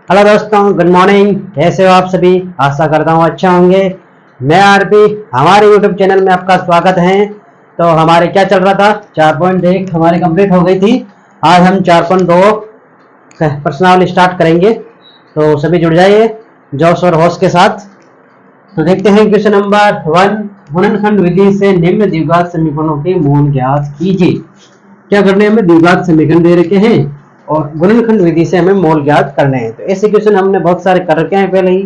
Hello दोस्तों, good morning. कैसे हो आप सभी? आशा करता हूँ अच्छा होंगे। मैं आरपी, हमारे यूट्यूब चैनल में आपका स्वागत है। तो हमारे क्या चल रहा था, 4.1 हमारी कंप्लीट हो गई थी। आज हम 4.2 प्रश्नावली स्टार्ट करेंगे, तो सभी जुड़ जाइए जोश और होश के साथ। तो देखते हैं क्वेश्चन नंबर 1। गुणनखंड विधि से निम्न द्विघात समीकरणों के मूल ज्ञात कीजिए। क्या करने हैं, हमें द्विघात समीकरण दे रखे हैं और गुणनखंड विधि से हमें मोल ज्ञात करने हैं। तो ऐसे क्वेश्चन हमने बहुत सारे कर रखे हैं पहले ही।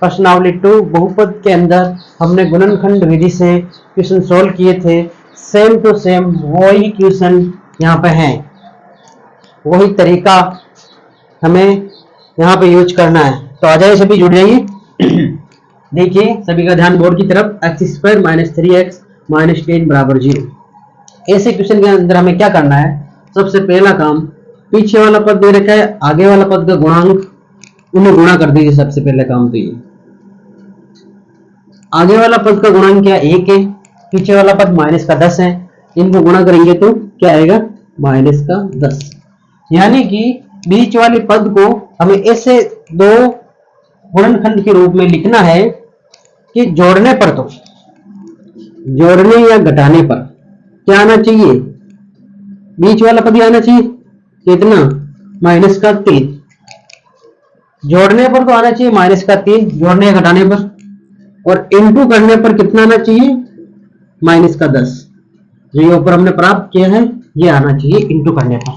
प्रश्नावली 2 बहुपद के अंदर हमने गुणनखंड विधि से क्वेश्चन सोल्व किए थे। सेम टू सेम वही क्वेश्चन यहाँ पे हैं, वही तरीका हमें यहाँ पे यूज करना है। तो आ जाइए, सभी जुड़ जाइए। देखिए, सभी का ध्यान बोर्ड की तरफ। x² - 3x - 10 बराबर 0। ऐसे क्वेश्चन के अंदर हमें क्या करना है, सबसे पहला काम, पीछे वाला पद दे रखा है, आगे वाला पद का गुणांक, उन्हें गुणा कर दीजिए। सबसे पहले काम तो ये, आगे वाला पद का गुणांक क्या 1 है, पीछे वाला पद -10 है। इनको गुणा करेंगे तो क्या आएगा, -10। यानी कि बीच वाले पद को हमें ऐसे दो गुणनखंड के रूप में लिखना है कि जोड़ने पर, तो जोड़ने या घटाने पर क्या आना चाहिए, बीच वाला पद आना चाहिए कितना, -3। जोड़ने पर तो आना चाहिए -3, जोड़ने या घटाने पर। और इनटू करने पर कितना आना चाहिए, -10। जो ये ऊपर हमने प्राप्त किया है ये आना चाहिए इनटू करने पर।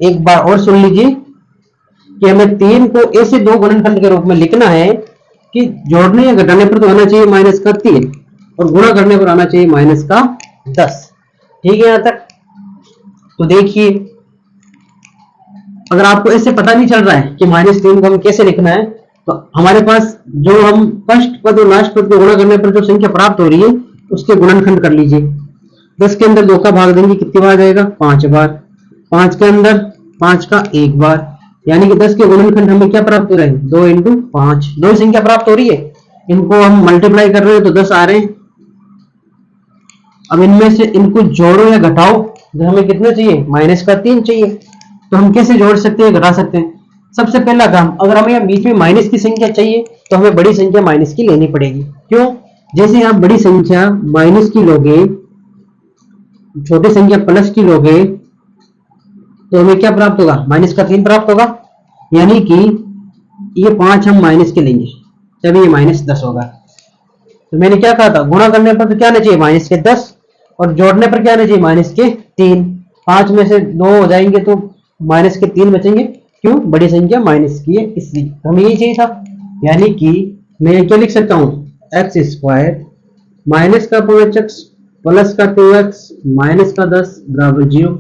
एक बार और सुन लीजिए कि हमें 3 को ऐसे दो गुणनखंड के रूप में लिखना है कि जोड़ने या घटाने पर तो आना चाहिए -3 और गुणा करने पर आना चाहिए -10। ठीक है यहाँ तक? तो देखिए, अगर आपको ऐसे पता नहीं चल रहा है कि -3 को हम कैसे लिखना है, तो हमारे पास जो हम फर्स्ट पद और लास्ट पद को गुणा करने पर जो संख्या प्राप्त हो रही है उसके गुणनखंड कर लीजिए। 10 के अंदर 2 का भाग देंगे, कितनी बार जाएगा, 5 बार। 5 के अंदर 5 का 1 बार, यानी कि 10 के गुणनखंड हमें क्या प्राप्त हो रहे हैं, 2 × 5। दो संख्या प्राप्त हो रही है, इनको हम मल्टीप्लाई कर रहे हैं तो 10 आ रहे हैं। अब इनमें से इनको जोड़ो या घटाओ, तो हमें कितना चाहिए, -3 चाहिए। तो हम कैसे जोड़ सकते हैं, घटा सकते हैं? सबसे पहला काम, अगर हमें बीच में माइनस की संख्या चाहिए तो हमें बड़ी संख्या माइनस की लेनी पड़ेगी। क्यों? जैसे आप बड़ी संख्या माइनस की लोगे, छोटी संख्या प्लस की लोगे, तो हमें क्या प्राप्त होगा, -3 प्राप्त होगा। यानी कि ये 5 हम माइनस के लेंगे, तभी ये -10 होगा। तो मैंने क्या कहा था, गुणा करने पर तो क्या आना चाहिए, -10, और जोड़ने पर क्या आना चाहिए, -3। 5 में से 2 हो जाएंगे तो -3 बचेंगे। क्यों? बड़ी संख्या माइनस की है इसलिए। हमें यही चाहिए था। यानी कि मैं क्या लिख सकता हूँ, x² माइनस का 5x प्लस का 2x माइनस का 10 बराबर 0।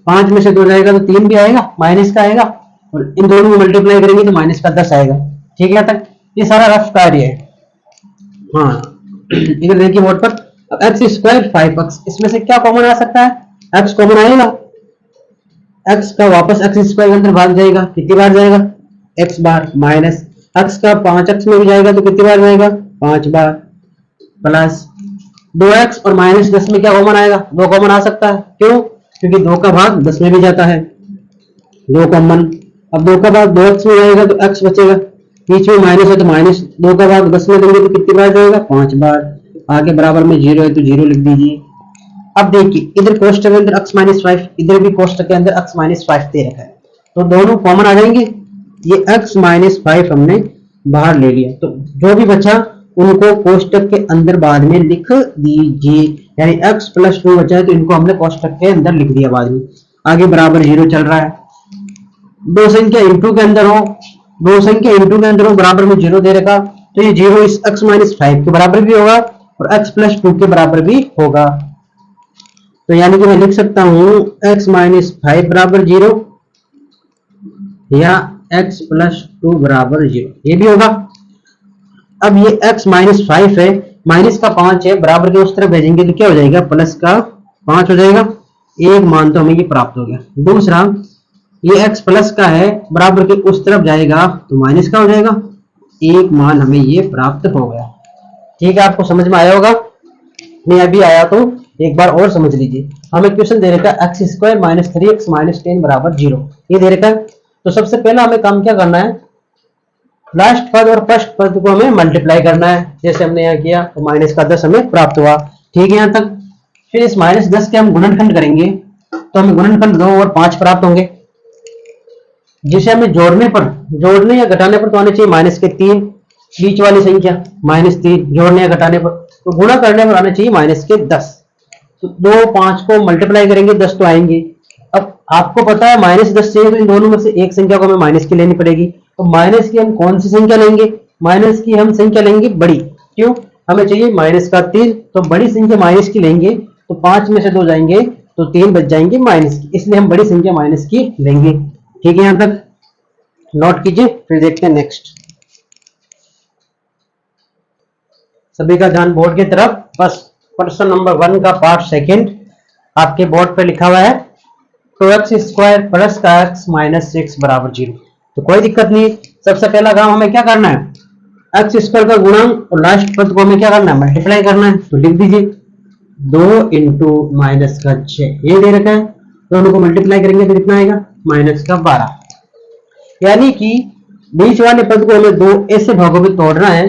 5 में से 2 जाएगा तो 3 भी आएगा, माइनस का आएगा, और इन दोनों को मल्टीप्लाई करेंगे तो -10 आएगा। ठीक है तक? ये सारा रफ कार्य है। हाँ, इधर देखिए बोर्ड पर, x² 5x, इसमें से क्या कॉमन आ सकता है, x कॉमन आएगा, x का वापस x² के अंदर भाग जाएगा, कितनी बार जाएगा, x बार, माइनस x का 5x में भी जाएगा तो कितनी बार जाएगा, 5 बार, प्लस 2x और -10 में क्या कॉमन आएगा, 2 कॉमन आ सकता है। क्यों? क्योंकि 2 का भाग 10 में भी जाता है, 2 कॉमन। अब 2 का भाग 2x में जाएगा तो x बचेगा, बीच में माइनस है तो -2 का भाग 10 में देंगे तो कितनी बार जाएगा, 5 बार। आगे बराबर में 0 है तो 0 लिख दीजिए। अब देखिए, इधर कोष्टक के अंदर x - 5, इधर भी कोष्टक के अंदर x - 5 दे रखा है, तो दोनों कॉमन आ जाएंगे। ये x - 5 हमने बाहर ले लिया, तो जो भी बचा उनको कोष्टक के अंदर बाद में लिख दीजिए। यानी x + 2 बचा है तो इनको हमने कोष्टक के अंदर लिख दिया बाद में। आगे बराबर 0 चल रहा है। दो संख्या इंटू के अंदर हो, दो संख्या इंटू के अंदर हो, बराबर में 0 दे रखा, तो ये 0 इस x - 5 के बराबर भी होगा और x + 2 के बराबर भी होगा। तो यानी कि मैं लिख सकता हूं x - 5 बराबर 0 या x + 2 बराबर 0, ये भी होगा। अब ये x - 5 है, माइनस का 5 है, बराबर के उस तरफ भेजेंगे तो क्या हो जाएगा, प्लस का 5 हो जाएगा। एक मान तो हमें ये प्राप्त हो गया। दूसरा, ये x प्लस का है, बराबर के उस तरफ जाएगा तो माइनस का हो जाएगा, एक मान हमें ये प्राप्त हो गया। ठीक है, आपको समझ में आया होगा? नहीं अभी आया तो एक बार और समझ लीजिए। हमें क्वेश्चन दे रखा है x² - 3x - 10 बराबर 0, ये दे रखा है। तो सबसे पहला हमें काम क्या करना है, लास्ट पद और फर्स्ट पद को हमें मल्टीप्लाई करना है, जैसे हमने यहाँ किया तो माइनस का 10 हमें प्राप्त हुआ। ठीक है यहाँ तक। फिर इस -10 के हम गुणनखंड करेंगे तो हमें गुणनखंड 2 और 5 प्राप्त होंगे, जिसे हमें जोड़ने या घटाने पर तो आने चाहिए -3, बीच वाली संख्या -3 जोड़ने या घटाने पर, तो गुणा करने पर आना चाहिए -10। तो 2 5 को मल्टीप्लाई करेंगे 10 तो आएंगे। अब आपको पता है -10 चाहिए तो इन दोनों में से एक संख्या को हमें माइनस की लेनी पड़ेगी। तो माइनस की हम कौन सी संख्या लेंगे? माइनस की हम संख्या लेंगे बड़ी। क्यों? हमें चाहिए -3, तो बड़ी संख्या माइनस की लेंगे तो 5 में से 2 जाएंगे तो 3 बच जाएंगे माइनस की, इसलिए हम बड़ी संख्या माइनस की लेंगे। ठीक है यहाँ तक नोट कीजिए। फिर देखते हैं नेक्स्ट। सभी का ध्यान बोर्ड की तरफ। बस क्वेश्चन नंबर 1 का पार्ट सेकंड आपके बोर्ड पे लिखा हुआ है 2x² प्लस का x माइनस 6 बराबर 0। तो कोई दिक्कत नहीं। सबसे पहला काम हमें क्या करना है? x² का गुणांक और लास्ट पद को हमें क्या करना है? मल्टीप्लाई करना है। तो लिख दीजिए 2 इंटू माइनस का 6 ये दे रखा है, दोनों को मल्टीप्लाई करेंगे तो कितना आएगा? -12। यानी कि बीच वाले पद को हमें 2 ऐसे भागों में तोड़ना है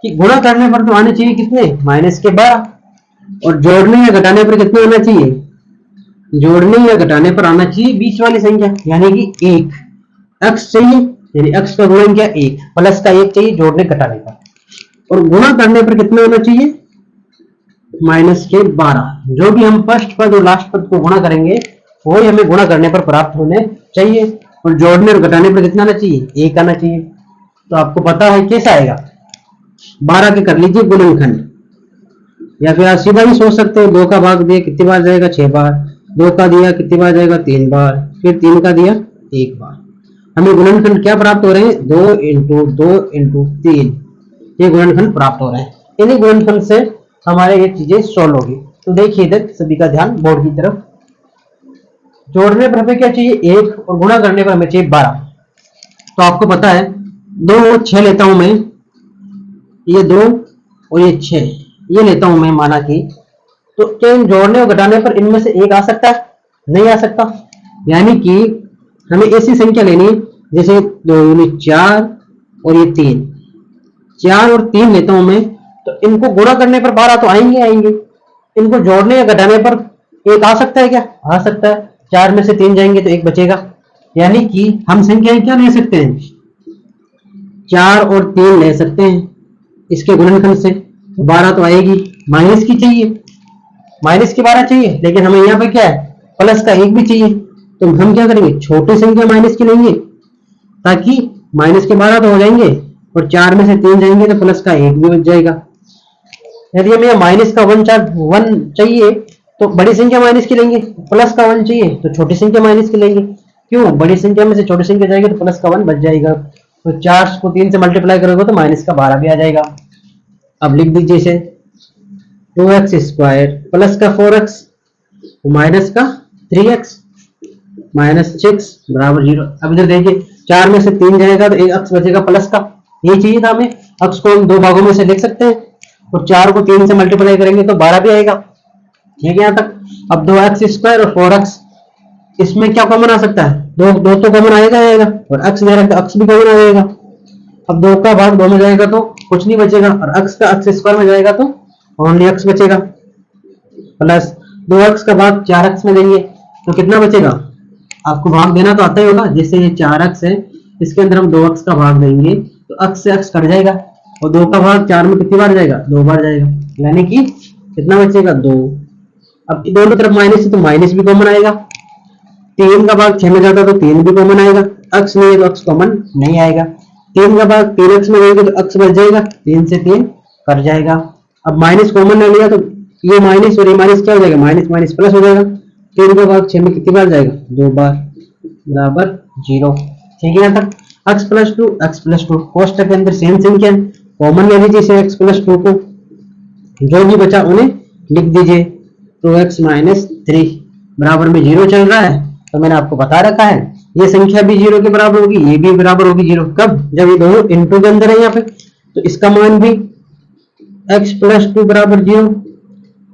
कि गुणा करने पर तो आने चाहिए कितने? -12, और जोड़ने या घटाने पर कितना आना चाहिए? जोड़ने या घटाने पर आना चाहिए बीच वाली संख्या, यानी कि 1 x चाहिए, यानी x का गुणन क्या? 1 प्लस का 1 चाहिए जोड़ने घटाने का, और गुणा करने पर कितना होना चाहिए? -12। जो भी हम फर्स्ट पद और लास्ट पद को गुणा करेंगे वो ही हमें गुणा करने पर प्राप्त होने चाहिए, और जोड़ने और घटाने पर कितना आना चाहिए? 1 आना चाहिए। तो आपको पता है कैसे आएगा? 12 के कर लीजिए गुणनखंड, या फिर आप सीधा भी सोच सकते हो 2 का भाग दिया कितनी बार जाएगा? 6 बार। 2 का दिया कितनी बार जाएगा? 3 बार। फिर 3 का दिया 1 बार। हमें गुणनखंड क्या प्राप्त हो रहे हैं? 2 इंटू 2 इंटू 3 ये गुणनखंड प्राप्त हो रहे हैं। इन्हीं गुणनखंड से हमारे ये चीजें सॉल्व होगी। तो देखिए इधर सभी का ध्यान बोर्ड की तरफ। जोड़ने पर हमें क्या चाहिए? 1, और गुणा करने पर हमें चाहिए 12। तो आपको पता है 2 और 6 लेता हूं मैं, ये 2 और ये 6 ये लेता हूं मैं माना कि, तो क्या इन जोड़ने और घटाने पर इनमें से एक आ सकता है? नहीं आ सकता। यानी कि हमें ऐसी संख्या लेनी है जैसे 2 4 और ये 3, 4 और 3 लेता हूं मैं, तो इनको गुणा करने पर 12 तो आएंगे। इनको जोड़ने या घटाने पर एक आ सकता है क्या? आ सकता है। 4 में से 3 जाएंगे तो 1 बचेगा। यानी कि हम संख्याएं क्या ले सकते हैं? 4 और 3 ले सकते हैं इसके गुणनखंड से। 12 तो आएगी, माइनस की चाहिए, माइनस की 12 चाहिए, लेकिन हमें यहाँ पे क्या है? प्लस का 1 भी चाहिए। तो हम क्या करेंगे? छोटी संख्या माइनस की लेंगे, ताकि माइनस के 12 तो हो जाएंगे, और 4 में से 3 जाएंगे तो प्लस का 1 भी बच जाएगा। यदि हमें माइनस का 1 चाहिए तो बड़ी संख्या माइनस की लेंगे, प्लस का 1 चाहिए तो छोटी संख्या माइनस की लेंगे। क्यों? बड़ी संख्या में से छोटी संख्या जाएगी तो प्लस का 1 बच जाएगा। तो 4 को 3 से मल्टीप्लाई करोगे तो माइनस का 12 भी आ जाएगा। अब लिख दीजिए इसे 2x² प्लस का 4x माइनस का 3x माइनस 6 बराबर 0। अब इधर देखिए 4 में से 3 जाएगा तो एक अक्ष बचेगा प्लस का, ये चाहिए था हमें। अक्ष को हम 2 भागों में से लिख सकते हैं, और 4 को 3 से मल्टीप्लाई करेंगे तो 12 भी आएगा। ठीक है यहाँ तक। अब 2x² और 4x, इसमें क्या कॉमन आ सकता है? 2 तो कॉमन आएगा, और अक्ष दे रखा अक्ष भी कॉमन आ जाएगा। अब 2 का भाग 2 में जाएगा तो कुछ नहीं बचेगा, और अक्ष का अक्ष स्क्वायर में जाएगा तो ओनली अक्ष बचेगा, प्लस 2x का भाग 4x में देंगे तो कितना बचेगा? आपको भाग देना तो आता ही होगा। जैसे ये 4x है, इसके अंदर हम 2x का भाग देंगे तो अक्ष से अक्ष कट जाएगा, और 2 का भाग 4 में कितनी बार जाएगा? 2 बार जाएगा, यानी कि कितना बचेगा? 2। अब दोनों तरफ माइनस है तो माइनस भी कॉमन आएगा। 3 का भाग 6 में जाता तो 3 भी कॉमन आएगा। अक्ष नहीं है तो अक्ष कॉमन नहीं आएगा। 3 का भाग 3x में जाएगा तो अक्ष बच जाएगा, 3 से 3 कट जाएगा। अब माइनस कॉमन ले लिया तो ये माइनस और ये माइनस क्या हो जाएगा? माइनस माइनस प्लस हो जाएगा। 3 का भाग 6 में कितनी बार जाएगा? 2 बार, बराबर 0। ठीक है यहाँ तक। x + 2 कोष्टक के अंदर सेम संख्या कॉमन ले लीजिए इसे x + 2 को, जो भी बचा उन्हें लिख दीजिए। 2x - 3 बराबर में 0 चल रहा है, तो मैंने आपको बता रखा है ये संख्या भी 0 के बराबर होगी, ये भी बराबर होगी 0। कब? जब ये दोनों इनटू के अंदर है यहाँ पे, तो इसका मान भी x + 2 बराबर 0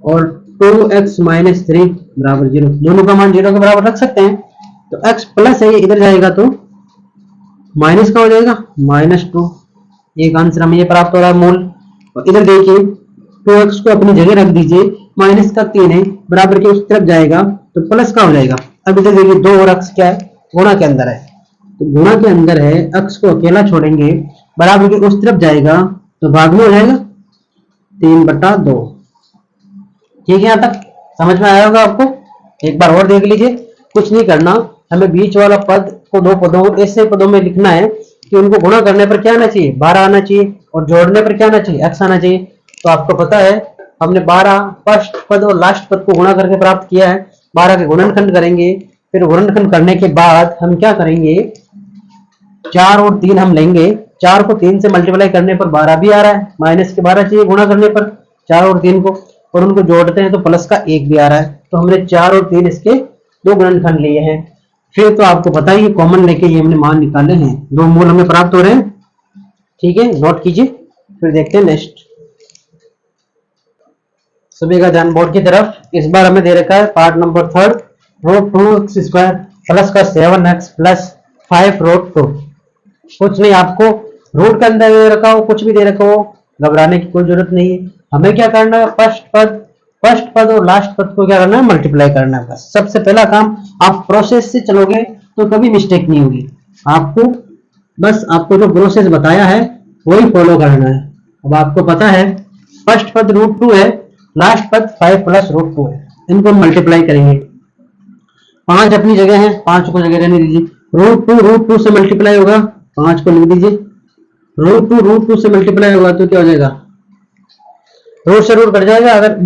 और 2x - 3 बराबर 0, दोनों का मान 0 के बराबर रख सकते हैं। तो x प्लस है, ये इधर जाएगा तो माइनस का हो जाएगा -2, एक आंसर हमें ये प्राप्त हो रहा है मूल। और इधर देखिए 2x को अपनी जगह रख दीजिए, माइनस का 3 है, बराबर के उस तरफ जाएगा तो प्लस का हो जाएगा। अब इधर देखिए 2 और x क्या है, गुणा के अंदर है, तो गुणा के अंदर है, x को अकेला छोड़ेंगे, बराबर के उस तरफ जाएगा तो भाग में हो जाएगा 3/2। ठीक है, यहाँ तक समझ में आया होगा आपको। एक बार और देख लीजिए, कुछ नहीं करना, हमें बीच वाला पद को दो पदों ऐसे पदों में लिखना है कि उनको गुणा करने पर क्या आना चाहिए, 12 आना चाहिए, और जोड़ने पर क्या आना चाहिए, x आना चाहिए। तो आपको पता है हमने 12 फर्स्ट पद और लास्ट पद को गुणा करके प्राप्त किया है। 12 के गुणनखंड करेंगे, फिर गुणनखंड करने के बाद हम क्या करेंगे, 4 और 3 हम लेंगे, 4 को 3 से मल्टीप्लाई करने पर 12 भी आ रहा है, माइनस के 12 चाहिए गुणा करने पर 4 और 3 को, और उनको जोड़ते हैं तो प्लस का 1 भी आ रहा है। तो हमने 4 और 3 इसके दो गुणनखंड लिए हैं। फिर तो आपको पता ही कॉमन लेके ये हमने मान निकाले हैं, दो मूल हमें प्राप्त हो रहे हैं। ठीक है, नोट कीजिए, फिर देखते हैं नेक्स्ट। सभी का ध्यान बोर्ड की तरफ। इस बार हमें दे रखा है पार्ट नंबर 3, √2x² प्लस का 7x प्लस 5√2। कुछ नहीं, आपको रूट के अंदर दे रखा हो, कुछ भी दे रखा हो, घबराने की कोई जरूरत नहीं है। हमें क्या करना है, फर्स्ट पद और लास्ट पद को क्या करना है, मल्टीप्लाई करना है बस। सबसे पहला काम, आप प्रोसेस से चलोगे तो कभी मिस्टेक नहीं होगी। आपको बस आपको जो प्रोसेस बताया है वही फॉलो करना है। अब आपको पता है फर्स्ट पद √2 है, लास्ट पद 5 प्लस √2 है, इनको मल्टीप्लाई करेंगे। 5 अपनी जगह है, 5 को जगह रहने दीजिए। √2 से मल्टीप्लाई होगा, 5 को लिख दीजिए। √2 से मल्टीप्लाई होगा तो क्या हो जाएगा, रूट से रूट कट जाएगा। अगर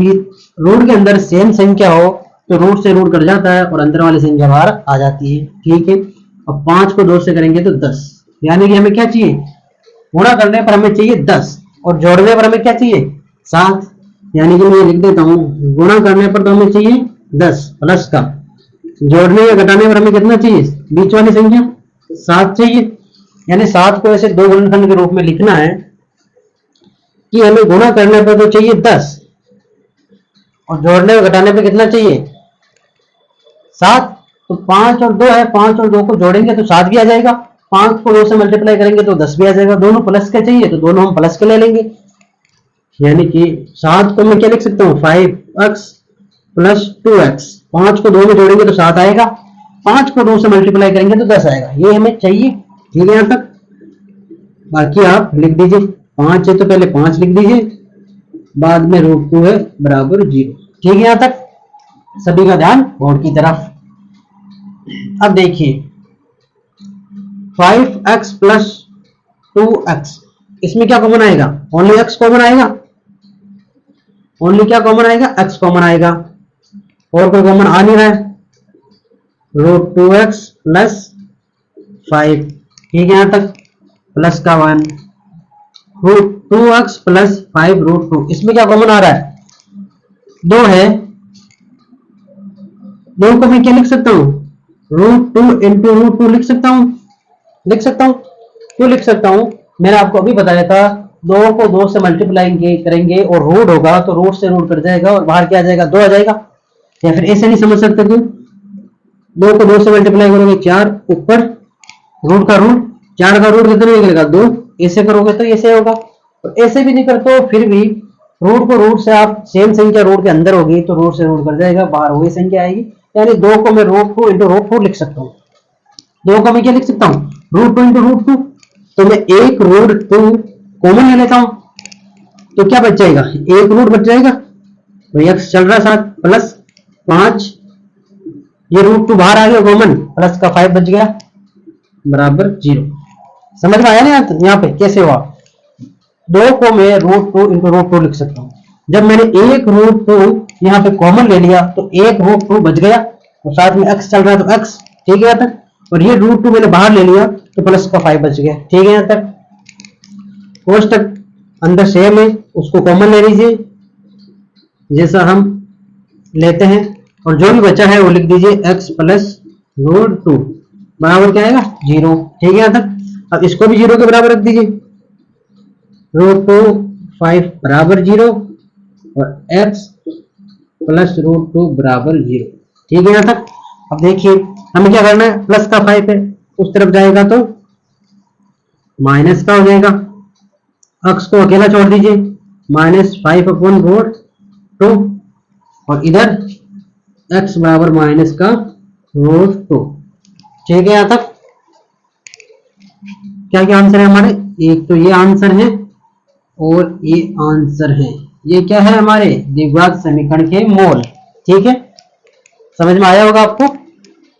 रूट के अंदर सेम संख्या हो तो रूट से रूट कट जाता है और अंदर वाली संख्या बाहर आ जाती है। ठीक है, अब 5 को 2 से करेंगे तो 10, यानी कि हमें क्या चाहिए, गुणा करने पर हमें चाहिए 10 और जोड़ने पर हमें क्या चाहिए, 7। यानी कि मैं लिख देता हूं, गुणा करने पर तो हमें चाहिए 10 प्लस का, जोड़ने या घटाने पर हमें कितना चाहिए, बीच वाली संख्या 7 चाहिए। यानी 7 को ऐसे दो गुणनखंड के रूप में लिखना है कि हमें गुणा करने पर तो चाहिए 10 और जोड़ने और घटाने पर कितना चाहिए, 7। तो 5 और 2 है, 5 और 2 को जोड़ेंगे तो 7 भी आ जाएगा, 5 को 2 से मल्टीप्लाई करेंगे तो 10 भी आ जाएगा। दोनों प्लस के चाहिए तो दोनों हम प्लस के ले लेंगे। यानी कि 7 को मैं क्या लिख सकता हूँ, 5x प्लस 2x। 5 को 2 में जोड़ेंगे तो 7 आएगा, 5 को 2 से मल्टीप्लाई करेंगे तो 10 आएगा। ये हमें चाहिए। ठीक है, यहाँ तक। बाकी आप लिख दीजिए, 5 है तो पहले 5 लिख दीजिए, बाद में √2 है बराबर 0। ठीक है, यहाँ तक। सभी का ध्यान बोर्ड की तरफ। अब देखिए 5x प्लस 2x, इसमें क्या कॉमन आएगा, ओनली x कॉमन आएगा। ओनली क्या कॉमन आएगा, x कॉमन आएगा, और कोई कॉमन आ नहीं रहा है। √2x plus 5। ठीक है, यहां तक। प्लस का 1, √2x प्लस 5√2, इसमें क्या कॉमन आ रहा है, 2 है। 2 को मैं क्या लिख सकता हूं, √2 इंटू √2 लिख सकता हूं। क्यों लिख सकता हूं, मैंने आपको अभी बताया था 2 को 2 से मल्टीप्लाई करेंगे और रूट होगा तो रूट से रूट कट जाएगा और बाहर क्या आ जाएगा, 2 आ जाएगा। या फिर ऐसे नहीं समझ सकते क्यों, 2 को 2 से मल्टीप्लाई करोगे 4, ऊपर रूट का रूट, 4 का रूट कितना निकलेगा, 2। ऐसे करोगे तो ऐसे होगा, और ऐसे भी नहीं करते हो फिर भी रूट को रूट से आप सेम संख्या रूट के अंदर होगी तो रूट से रूट कट जाएगा, बाहर वही संख्या आएगी। यानी 2 को मैं √2 इंटू √2 लिख सकता हूँ। 2 को मैं क्या लिख सकता हूँ, √2 इंटू √2। तो मैं एक √2 कॉमन ले लेता हूं तो क्या बच जाएगा, एक रूट बच जाएगा, तो x चल रहा साथ, प्लस 5, ये √2 बाहर आ गया कॉमन, प्लस का 5 बच गया बराबर 0। समझ में आया ना यहाँ पे कैसे हुआ। 2 को मैं √2 इंटू √2 लिख सकता हूँ। जब मैंने एक √2 यहाँ पे कॉमन ले लिया तो एक √2 बच गया और साथ में x चल रहा है तो x। ठीक है यहाँ तक। और ये √2 मैंने बाहर ले लिया तो प्लस का 5 बच गया। ठीक है यहाँ तक। कोष्टक अंदर सेम है, उसको कॉमन ले लीजिए जैसा हम लेते हैं, और जो भी बचा है वो लिख दीजिए x प्लस √2 बराबर क्या आएगा, 0। ठीक है यहाँ तक। अब इसको भी 0 के बराबर रख दीजिए, √2 5 बराबर 0 और x प्लस √2 बराबर 0। ठीक है यहाँ तक। अब देखिए हमें क्या करना है, प्लस का 5 है, उस तरफ जाएगा तो माइनस का हो जाएगा, x को अकेला छोड़ दीजिए, -5/√2, और इधर x बराबर माइनस का √2। ठीक है, यहां तक क्या क्या आंसर है हमारे? एक तो ये आंसर है और ये आंसर है। ये क्या है हमारे द्विघात समीकरण के मोल। ठीक है, समझ में आया होगा आपको।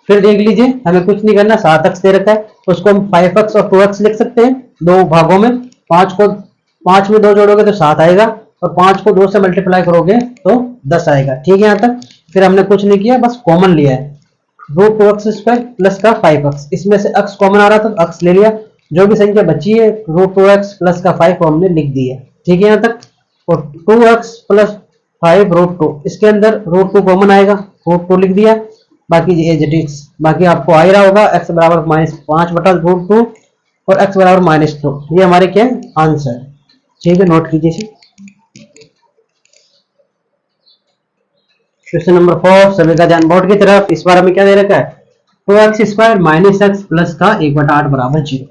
फिर देख लीजिए, हमें कुछ नहीं करना, 7x दे रखा है, उसको हम 5x और 2x लिख सकते हैं दो भागों में। 5 में 2 जोड़ोगे तो 7 आएगा, और 5 को 2 से मल्टीप्लाई करोगे तो 10 आएगा। ठीक है, यहाँ तक। फिर हमने कुछ नहीं किया, बस कॉमन लिया है, √2x² प्लस का 5x, इसमें से x कॉमन आ रहा था तो x ले लिया, जो भी संख्या बची है √2x प्लस का 5 हमने लिख दी है। ठीक है, यहाँ तक। और 2x प्लस 5√2, इसके अंदर √2 कॉमन आएगा, √2 लिख दिया, बाकी एज इट इज। बाकी आपको आ ही रहा होगा, x बराबर -5/√2 और x बराबर -2। ये हमारे क्या है? आंसर। ठीक है, नोट कीजिए इसे। क्वेश्चन नंबर 4, सभी का ध्यान बोर्ड की तरफ। इस बार हमें क्या दे रखा है? 2x² - x प्लस का 1/8 बराबर 0।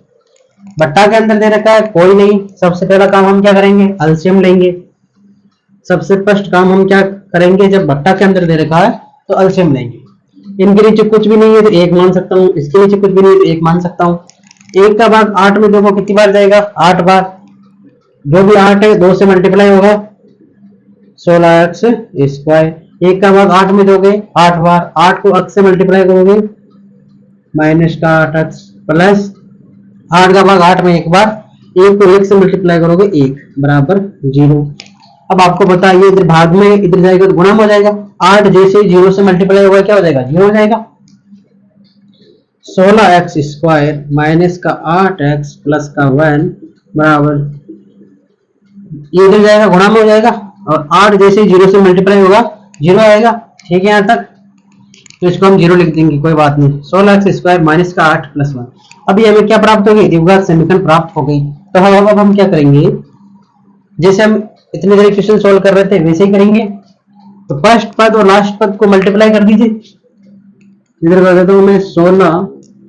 बट्टा के अंदर दे रखा है कोई नहीं। सबसे पहला काम हम क्या करेंगे? एलसीएम लेंगे। सबसे फर्स्ट काम हम क्या करेंगे? जब बट्टा के अंदर दे रखा है तो एलसीएम लेंगे। इनके नीचे कुछ भी नहीं है तो 1 मान सकता हूँ, इसके नीचे कुछ भी नहीं है तो 1 मान सकता हूँ। 1 का भाग 8 में 2 को कितनी बार जाएगा? 8 बार। जो भी 8 है 2 से मल्टीप्लाई होगा, 16x²। 1 का भाग 8 में दोगे 8 बार, 8 को x से मल्टीप्लाई करोगे -8x प्लस 8 का भाग 8 में 1 बार, 1 को 1 से मल्टीप्लाई करोगे 1 बराबर 0। अब आपको बताइए, इधर भाग में इधर जाएगा तो गुणा हो जाएगा। 8 जैसे ही 0 से मल्टीप्लाई होगा क्या हो जाएगा? 0 हो जाएगा। 16x² माइनस का 8x प्लस का 1 बराबर, ये इधर जाएगा गुणा में हो जाएगा, और 8 जैसे ही 0 से मल्टीप्लाई होगा 0 आएगा। ठीक है, यहाँ तक। तो इसको हम 0 लिख देंगे, कोई बात नहीं। 16x² माइनस का 8 प्लस 1। अभी हमें क्या प्राप्त हो गई? द्विघात समीकरण प्राप्त हो गई। तो अब हम क्या करेंगे? जैसे हम इतने देर क्वेश्चन सोल्व कर रहे थे वैसे ही करेंगे। तो फर्स्ट पद और लास्ट पद को मल्टीप्लाई कर दीजिए। इधर कर देता हूं मैं 16,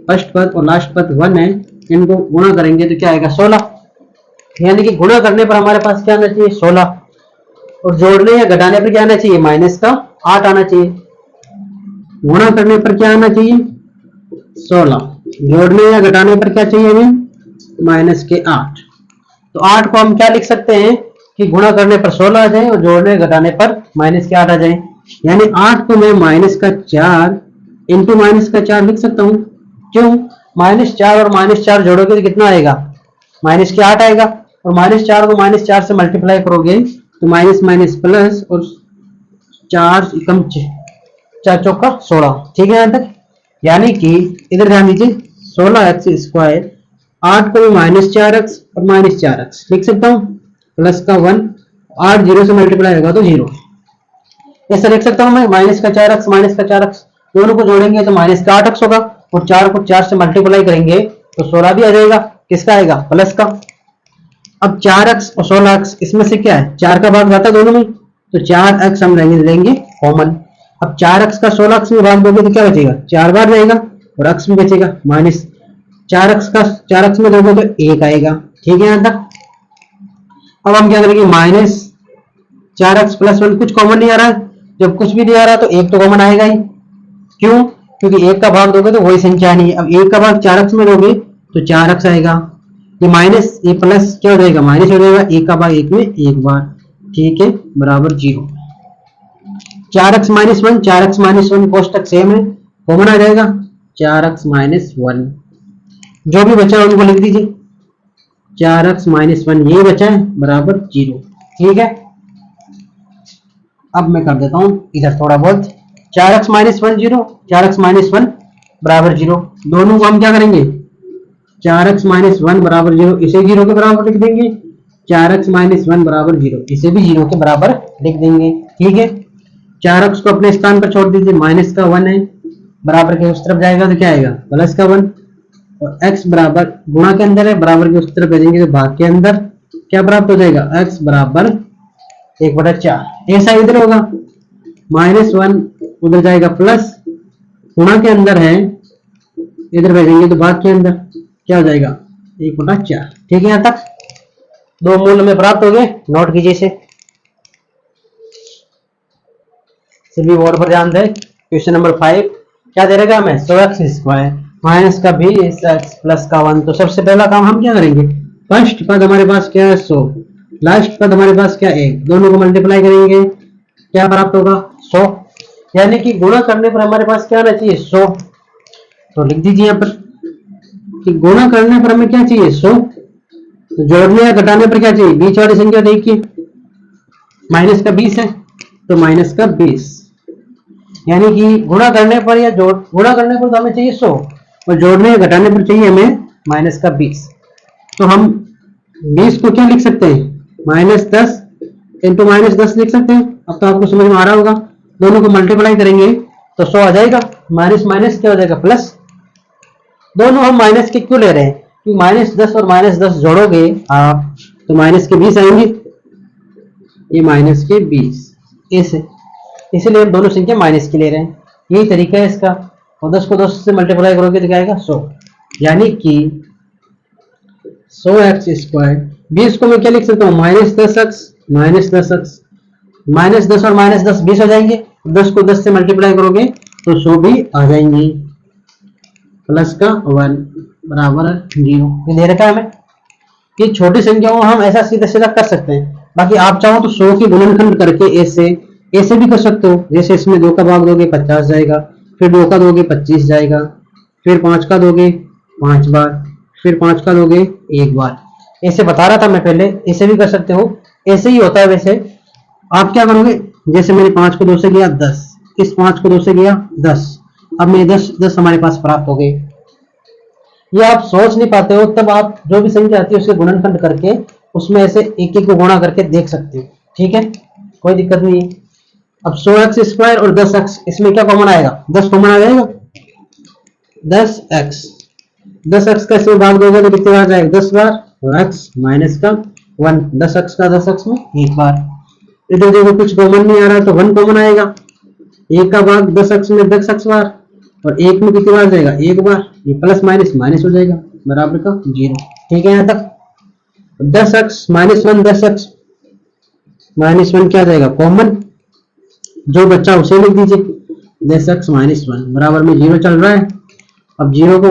फर्स्ट पद और लास्ट पद 1 है, इनको गुणा करेंगे तो क्या आएगा? 16। यानी कि गुणा करने पर हमारे पास क्या आना चाहिए? 16, और जोड़ने या घटाने पर क्या आना चाहिए? माइनस का 8 आना चाहिए। गुणा करने पर क्या आना चाहिए? 16। जोड़ने या घटाने पर क्या चाहिए हमें? -8। तो 8 को हम क्या लिख सकते हैं कि गुणा करने पर 16 आ जाए और जोड़ने घटाने पर -8 आ जाए। यानी 8 को मैं -4 इंटू -4 लिख सकता हूँ। क्यों? -4 और -4 जोड़ोगे तो कितना आएगा? -8 आएगा, और -4 को -4 से मल्टीप्लाई करोगे तो माइनस माइनस प्लस, और 4 कम 4 चौका 16। ठीक है, यहाँ तक। यानी कि इधर ध्यान दीजिए, 16x², 8 को मैं -4x और -4x लिख सकता हूँ, प्लस का 1, 8 0 से मल्टीप्लाई होगा तो 0। ऐसा लिख सकता हूँ मैं, -4x दोनों को जोड़ेंगे तो -8x होगा, और 4 को 4 से मल्टीप्लाई करेंगे तो 16 भी आ जाएगा। किसका आएगा? प्लस का। अब 4x और 16x इसमें से क्या है? 4 का भाग जाता है दोनों में, तो 4x हम लेंगे कॉमन। अब 4x का 16x में भाग दोगे तो क्या बचेगा? 4 बार जाएगा, और x भी बचेगा। -4x का 4x में दोगे तो 1 आएगा। ठीक है, यहाँ तक। अब हम क्या करेंगे? -4x प्लस 1, कुछ कॉमन नहीं आ रहा है। जब कुछ भी नहीं आ रहा तो 1 तो कॉमन आएगा ही। क्यों? क्योंकि 1 का भाग दोगे तो वही संख्या नहीं है। अब 1 का भाग 4x में दोगे तो 4x आएगा। ये माइनस, ये प्लस क्या हो जाएगा? माइनस हो जाएगा। 1 का भाग 1 में 1 बार। ठीक है, बराबर 0। 4x - 1, 4x - 1 कोष्टक सेम है, कॉमन आ जाएगा। 4x - 1 जो भी बचा उनको लिख दीजिए। 4x - 1 ये बचा है, बराबर 0। ठीक है, अब मैं कर देता हूं इधर थोड़ा बहुत। 4x - 1 0, 4x - 1 बराबर 0। दोनों को हम क्या करेंगे? 4x - 1 बराबर 0, इसे 0 के बराबर लिख देंगे। 4x - 1 बराबर 0, इसे भी 0 के बराबर लिख देंगे। ठीक है, 4x को अपने स्थान पर छोड़ दीजिए, माइनस का 1 है, बराबर के उस तरफ जाएगा तो क्या आएगा? प्लस का 1। और x बराबर गुणा के अंदर है, बराबर के उस तरफ भेजेंगे तो भाग के अंदर क्या प्राप्त हो जाएगा? x बराबर 1/4। ऐसा इधर होगा, -1 उधर जाएगा प्लस, गुणा के अंदर है, इधर भेजेंगे तो भाग के अंदर क्या हो जाएगा? 1/4। ठीक है, यहाँ तक। दो मूल हमें प्राप्त हो गए, नोट कीजिए इसे। सभी बोर्ड पर ध्यान दें। क्वेश्चन नंबर 5 क्या दे रहेगा हमें, 100x² माइनस का 20x प्लस का 1। तो सबसे पहला काम हम क्या करेंगे, फर्स्ट पद हमारे पास क्या है 100, लास्ट पद हमारे पास क्या 1, दोनों को मल्टीप्लाई करेंगे, क्या प्राप्त होगा 100। यानी कि गुणा करने पर हमारे पास क्या आना चाहिए 100। तो लिख दीजिए यहाँ पर कि गुणा करने पर हमें क्या चाहिए 100, तो जोड़ने या घटाने पर क्या चाहिए, बीच वाली संख्या देखिए माइनस का 20 है तो माइनस का 20। यानी कि गुणा करने पर या गुणा करने पर तो हमें चाहिए 100 और जोड़ने या घटाने पर चाहिए हमें माइनस का 20। तो हम 20 को क्या लिख सकते हैं, -10 इंटू -10 लिख सकते हैं। अब तो आपको समझ में आ रहा होगा, दोनों को मल्टीप्लाई करेंगे तो 100 आ जाएगा, माइनस माइनस क्या हो जाएगा प्लस। दोनों हम माइनस के क्यों ले रहे हैं, क्योंकि -10 और -10 जोड़ोगे आप तो माइनस के 20 आएंगे, ये माइनस के 20 ऐसे, इसलिए हम दोनों संख्या माइनस की ले रहे हैं। यही तरीका है इसका। और 10 को 10 से मल्टीप्लाई करोगे तो क्या आएगा 100, यानी कि 100x²। 20 को मैं क्या लिख सकता हूँ, -10x -10x, -10 और -10 20 हो जाएंगे। 10 को 10 से मल्टीप्लाई करोगे तो 100 भी आ जाएंगे, प्लस का 1 बराबर 0। ये दे रखा है हमें। ये छोटी संख्याओं हम ऐसा सीधा सीधा कर सकते हैं। बाकी आप चाहो तो 100 की गुणनखंड करके ऐसे भी कर सकते हो। जैसे इसमें 2 का भाग दोगे 50 जाएगा, फिर 2 का दोगे 25 जाएगा, फिर 5 का दोगे 5 बार, फिर 5 का दोगे 1 बार। ऐसे बता रहा था मैं पहले, ऐसे भी कर सकते हो, ऐसे ही होता है। वैसे आप क्या करोगे, जैसे मैंने 5 को 2 से गया 10, इस 5 को 2 से गया 10, अब मेरे 10 हमारे पास प्राप्त हो गए। ये आप सोच नहीं पाते हो, तब आप जो भी संख्या आती है उसके गुणनखंड करके उसमें ऐसे एक एक को गुणा करके देख सकते हो। ठीक है, कोई दिक्कत नहीं है। अब 100x² और 10x, इसमें क्या कॉमन आएगा, 10 कॉमन आ जाएगा। 10x का इसमें भाग दोगे तो कितने बार जाएगा 10 बार, और x माइनस का 1, 10x का 10x में 1 बार। इधर देखो कुछ कॉमन नहीं आ रहा तो 1 कॉमन आएगा। 1 का भाग 10x में 10x बार, और 1 में कितनी बार जाएगा 1 बार। ये प्लस माइनस माइनस हो जाएगा बराबर का 0। ठीक है, यहाँ तक 10x -1, 10x -1 क्या जाएगा कॉमन, जो बच्चा उसे लिख दीजिए। 10x -1 बराबर में 0 चल रहा है। अब 0 को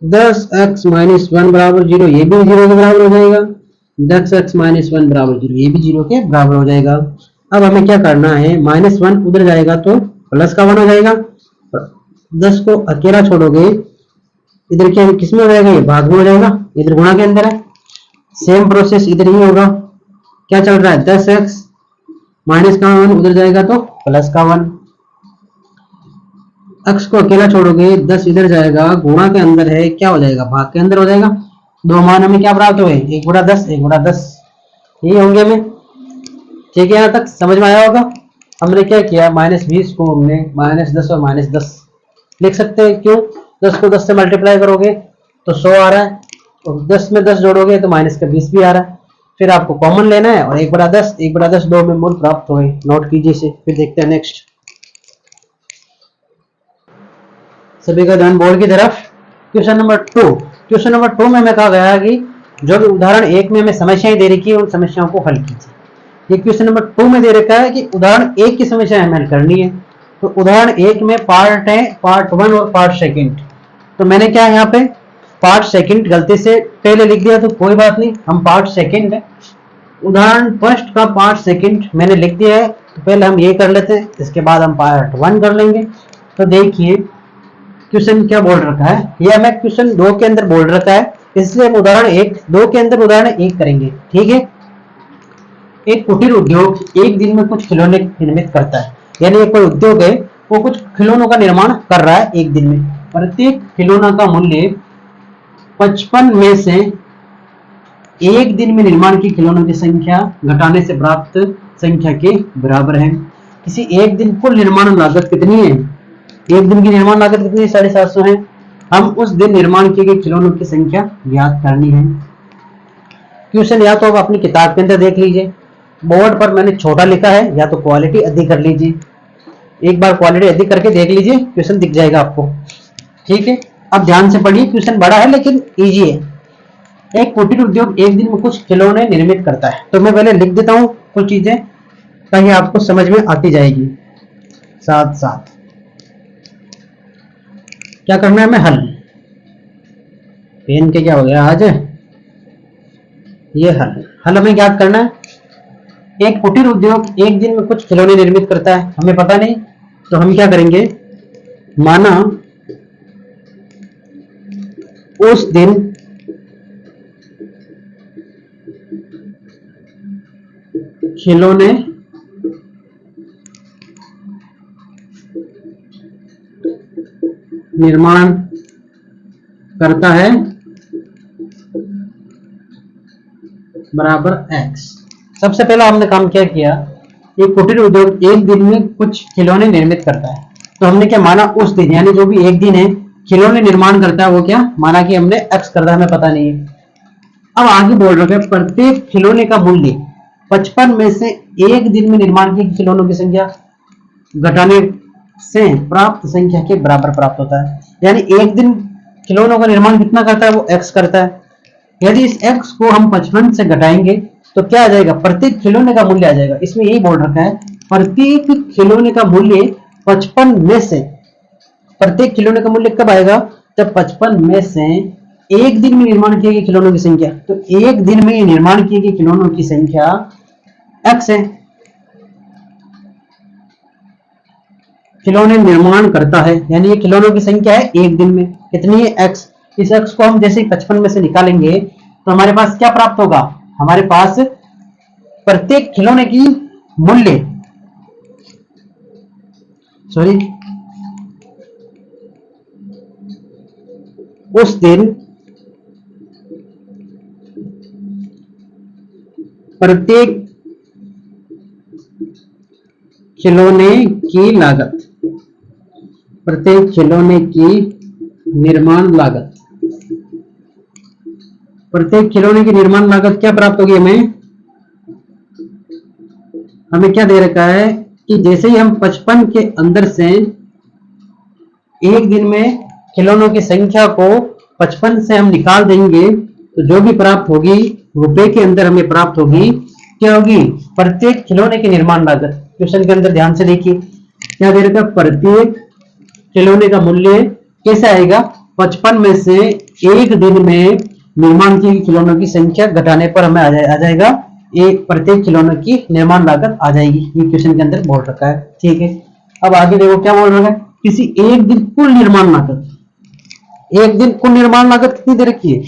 10x -1 बराबर 0, ये भी 0 के बराबर हो जाएगा। 10x -1 बराबर 0, ये भी 0 के बराबर हो जाएगा। अब हमें क्या करना है, -1 उधर जाएगा तो प्लस का 1 हो जाएगा। 10 को अकेला छोड़ोगे, इधर क्या किसमें हो जाएगा, ये भाग में हो जाएगा, इधर गुणा के अंदर है। सेम प्रोसेस इधर ही होगा। क्या चल रहा है, 10x माइनस का 1 उधर जाएगा तो प्लस का 1। x को अकेला छोड़ोगे, 10 इधर जाएगा, गुणा के अंदर है, क्या हो जाएगा भाग के अंदर हो जाएगा। दो मान हमें क्या प्राप्त हुए, 1/10 1/10 यही होंगे हमें। ठीक है, यहाँ तक समझ में आया होगा। हमने क्या किया, -20 को हमने -10 और -10 लिख सकते हैं। क्यों, 10 को 10 से मल्टीप्लाई करोगे तो 100 आ रहा है, और 10 में 10 जोड़ोगे तो -20 भी आ रहा है। फिर आपको कॉमन लेना है, और 1/10 1/10 दो में मूल प्राप्त हुए। नोट कीजिए इसे, फिर देखते हैं नेक्स्ट। सभी का ध्यान बोर्ड की तरफ। Question number 2। क्वेश्चन नंबर 2 में हमें कहा गया कि जो भी उदाहरण 1 में हमें समस्याएं दे रखी है उन समस्याओं को हल कीजिए। ये क्वेश्चन नंबर 2 में दे रखा है कि उदाहरण 1 की समस्या हमें हल करनी है। तो उदाहरण 1 में पार्ट है पार्ट 1 और पार्ट सेकंड। तो मैंने क्या यहाँ पे पार्ट सेकंड गलती से पहले लिख दिया, तो कोई बात नहीं, हम पार्ट सेकंड है। उदाहरण फर्स्ट का पार्ट सेकंड मैंने लिख दिया है, तो पहले हम ये कर लेते हैं, इसके बाद हम पार्ट 1 कर लेंगे। तो देखिए क्वेश्चन क्या बोल रखा है, यह हमें क्वेश्चन 2 के अंदर बोल रखा है, इसलिए हम उदाहरण 2 के अंदर उदाहरण 1 करेंगे। ठीक है, एक कुटीर उद्योग एक दिन में कुछ खिलौने निर्मित करता है। यानी कोई उद्योग है, वो कुछ खिलौनों का निर्माण कर रहा है एक दिन में। प्रत्येक खिलौना का मूल्य 55 में से एक दिन में निर्माण की खिलौनों की संख्या घटाने से प्राप्त संख्या के बराबर है। किसी एक दिन कुल निर्माण लागत कितनी है, एक दिन की निर्माण लागत कितनी है, 750 है। हम उस दिन निर्माण की गई खिलौनों की संख्या ज्ञात करनी है। क्वेश्चन या तो आप अपनी किताब के अंदर देख लीजिए, बोर्ड पर मैंने छोटा लिखा है, या तो क्वालिटी अधिक कर लीजिए। एक बार क्वालिटी अधिक करके देख लीजिए, क्वेश्चन दिख जाएगा आपको। ठीक है, अब ध्यान से पढ़िए, क्वेश्चन बड़ा है लेकिन इजी है। एक कुटीर उद्योग एक दिन में कुछ खिलौने निर्मित करता है। तो मैं पहले लिख देता हूं कुछ चीजें ताकि आपको समझ में आती जाएगी साथ साथ। क्या करना है, मैं हल, पेन के क्या हो गया आज, ये हल हमें याद करना है। एक कुटीर उद्योग एक दिन में कुछ खिलौने निर्मित करता है, हमें पता नहीं, तो हम क्या करेंगे, माना उस दिन खिलौने निर्माण करता है बराबर x। सबसे पहला हमने काम क्या किया, एक कुटीर उद्योग एक दिन में कुछ खिलौने निर्मित करता है, तो हमने क्या माना उस दिन, यानी जो भी एक दिन है खिलौने निर्माण करता है वो क्या माना कि हमने x कर दिया, हमें पता नहीं है। अब आगे बोल रहे हैं प्रत्येक खिलौने का मूल्य 55 में से एक दिन में निर्माण की खिलौनों की संख्या घटाने से प्राप्त संख्या के बराबर प्राप्त होता है। यानी एक दिन खिलौनों का निर्माण कितना करता है, वो x करता है। यदि इस x को हम 55 से घटाएंगे तो क्या आ जाएगा, प्रत्येक खिलौने का मूल्य आ जाएगा। इसमें यही बोल रखा है प्रत्येक खिलौने का मूल्य 55 में से, प्रत्येक खिलौने का मूल्य कब आएगा, जब 55 में से एक दिन में निर्माण किए गए खिलौनों की संख्या, तो एक दिन में निर्माण किए गए खिलौनों की संख्या x है। खिलौने निर्माण करता है यानी ये खिलौनों की संख्या है एक दिन में, कितनी है x। इस x को हम जैसे 55 में से निकालेंगे तो हमारे पास क्या प्राप्त होगा, हमारे पास प्रत्येक खिलौने की मूल्य, सॉरी उस दिन प्रत्येक खिलौने की लागत, प्रत्येक खिलौने की निर्माण लागत, प्रत्येक खिलौने की निर्माण लागत क्या प्राप्त होगी हमें क्या दे रखा है कि जैसे ही हम 55 के अंदर से एक दिन में खिलौनों की संख्या को 55 से हम निकाल देंगे तो जो भी प्राप्त होगी रुपए के अंदर हमें प्राप्त होगी, क्या होगी, प्रत्येक खिलौने की निर्माण लागत। क्वेश्चन के अंदर ध्यान से देखिए क्या दे रखा, प्रत्येक खिलौने का मूल्य कैसे आएगा, 55 में से एक दिन में निर्माण की खिलौनों की संख्या घटाने पर हमें आ जाएगा एक प्रत्येक खिलौनों की निर्माण लागत आ जाएगी। ये क्वेश्चन के अंदर बोल रखा है, ठीक है। अब आगे देखो क्या बोल रहा है, किसी एक दिन कुल निर्माण लागत, एक दिन कुल निर्माण लागत कितनी दे रखी है,